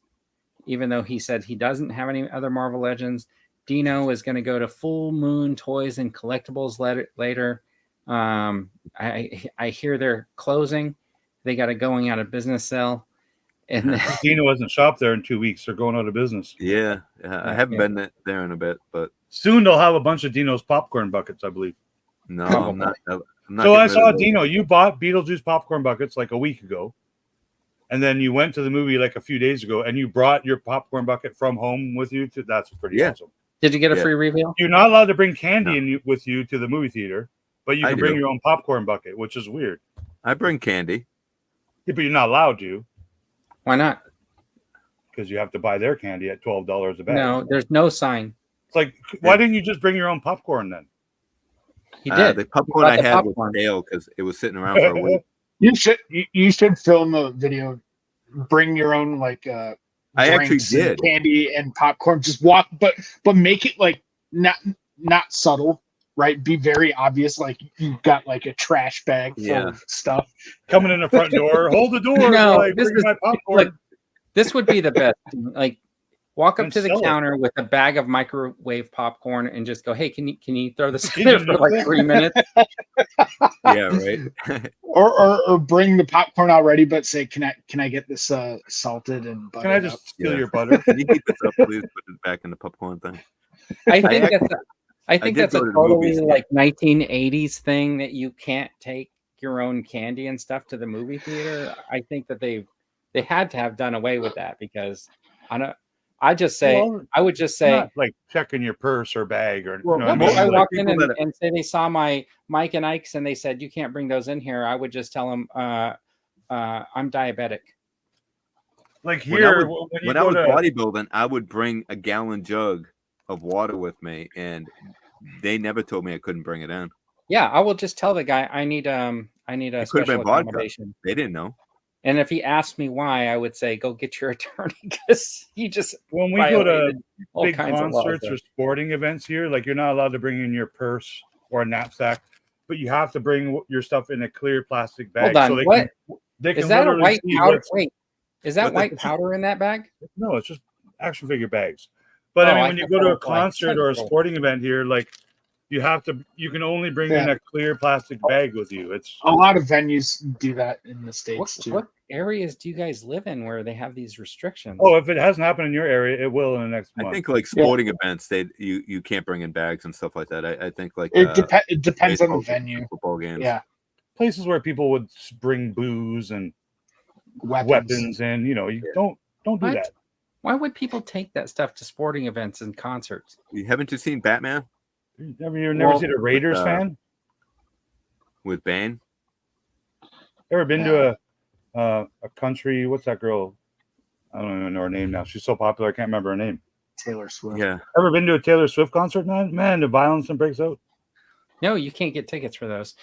Even though he said he doesn't have any other Marvel Legends. Dino is going to go to Full Moon Toys and Collectibles later. I hear they're closing. They got a going out of business sale. And Dino hasn't shopped there in 2 weeks. They're going out of business. Yeah, I haven't been there in a bit, but soon they'll have a bunch of Dino's popcorn buckets, I believe. No, I'm not. So I saw Dino. You bought Beetlejuice popcorn buckets like a week ago, and then you went to the movie like a few days ago, and you brought your popcorn bucket from home with you. That's pretty awesome. Did you get a free reveal? You're not allowed to bring candy with you to the movie theater, but you can bring your own popcorn bucket, which is weird. I bring candy. Yeah, but you're not allowed to. Why not? Because you have to buy their candy at $12 a bag. No, there's no sign. It's like, why didn't you just bring your own popcorn then? He did. The popcorn I had was stale because it was sitting around for a week. You should film a video. Bring your own I actually did candy and popcorn. Just walk, but make it not subtle, right? Be very obvious. Like you've got a trash bag full of stuff coming in the front door. Hold the door. Bring my popcorn. Look, this would be the best. Walk up to the counter with a bag of microwave popcorn and just go, "Hey, can you throw this in there for 3 minutes?" Yeah, right. or bring the popcorn already, but say, "Can I get this salted and buttered?" Can I just steal your butter? Can you heat this up, please? Put it back in the popcorn thing. I think that's a totally 1980s thing that you can't take your own candy and stuff to the movie theater. I think that they had to have done away with that because I would just say not like checking your purse or bag or. I walk in and say they saw my Mike and Ike's and they said you can't bring those in here. I would just tell them I'm diabetic. Like here, when I was bodybuilding, I would bring a gallon jug of water with me, and they never told me I couldn't bring it in. Yeah, I will just tell the guy I need a special accommodation. They didn't know. And if he asked me why, I would say, go get your attorney because he just when we go to big concerts or sporting events here, you're not allowed to bring in your purse or a knapsack, but you have to bring your stuff in a clear plastic bag. Hold on, what? Is that a white powder? Wait, is that white powder in that bag? No, it's just action figure bags. But I mean, when you go to a concert or a sporting event here, You can only bring in a clear plastic bag with you. It's a lot of venues do that in the States too. What areas do you guys live in where they have these restrictions? Oh, if it hasn't happened in your area, it will in the next month. I think like sporting events, you can't bring in bags and stuff like that. I think like it depends on the venue. Football games. Yeah, places where people would bring booze and weapons and you don't do that. Why would people take that stuff to sporting events and concerts? Haven't you seen Batman? Have you never seen a Raiders fan with Bane? Ever been to a country? What's that girl? I don't even know her name now. She's so popular, I can't remember her name. Taylor Swift. Yeah. Ever been to a Taylor Swift concert? Man, the violence that breaks out. No, you can't get tickets for those.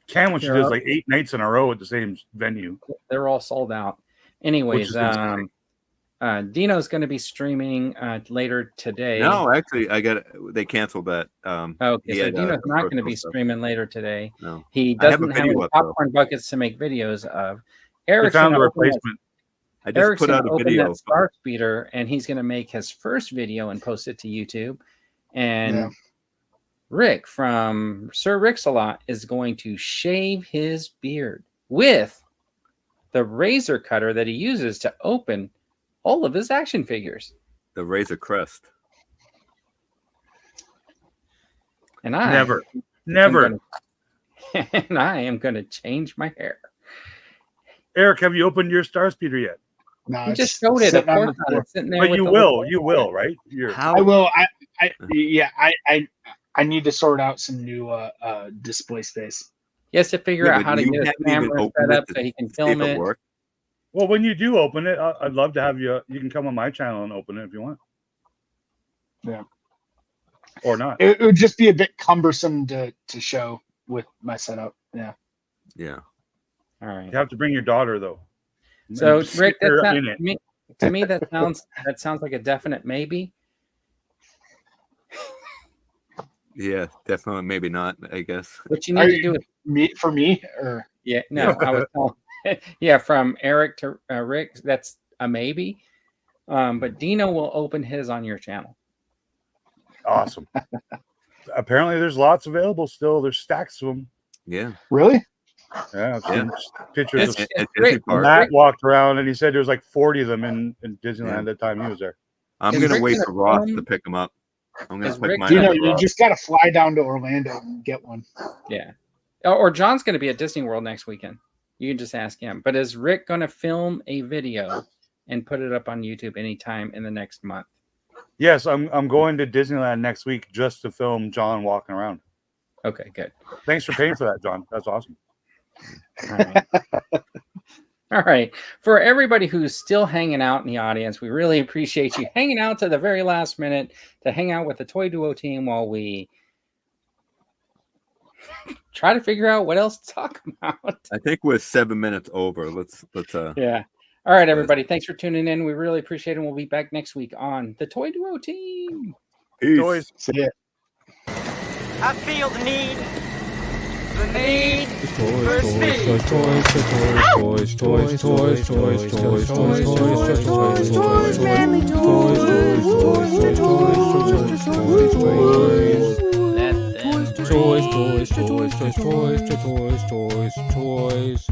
Can when she does like 8 nights in a row at the same venue. They're all sold out. Anyways, Dino's going to be streaming later today. No, actually, they canceled that. Okay, so Dino's not going to be streaming later today. No, he doesn't have any popcorn buckets to make videos of. Eric's found the replacement. I just put out a video. Star Speeder, and he's going to make his first video and post it to YouTube. And Rick from Sir Rick's-a-Lot is going to shave his beard with the razor cutter that he uses to open all of his action figures. The Razor Crest. And I never. And I am going to change my hair. Eric, have you opened your Star Speeder yet? No, you just showed it. Of course, it's sitting there. But you will, right? I will. I need to sort out some new display space. He has to figure out how to get his camera set up so he can film it. Well, when you do open it, I'd love to have you. You can come on my channel and open it if you want. Yeah. Or not. It would just be a bit cumbersome to show with my setup. Yeah. Yeah. All right. You have to bring your daughter though. So Rick, to me that sounds like a definite maybe. Yeah, definitely. Maybe not. I guess. What you need to do is for me or no, I was telling. Yeah, from Eric to Rick, that's a maybe. But Dino will open his on your channel. Awesome. Apparently, there's lots available still. There's stacks of them. Yeah. Really? Yeah, I've seen pictures of Matt walked around and he said there's like 40 of them in Disneyland at the time he was there. I'm going to wait for Ross to pick them up. I'm going to pick mine up. You just got to fly down to Orlando and get one. Yeah. Or John's going to be at Disney World next weekend. You can just ask him. But is Rick going to film a video and put it up on YouTube anytime in the next month? Yes, I'm going to Disneyland next week just to film John walking around. Okay, good. Thanks for paying for that, John. That's awesome. All right. All right. For everybody who's still hanging out in the audience, we really appreciate you hanging out to the very last minute to hang out with the Toy Duo team while we try to figure out what else to talk about. I think we're 7 minutes over. Let's yeah. All right, everybody. Thanks for tuning in. We really appreciate it. We'll be back next week on the Toy Duo team. Peace. Toys. See ya. I feel the need for speed. Toys.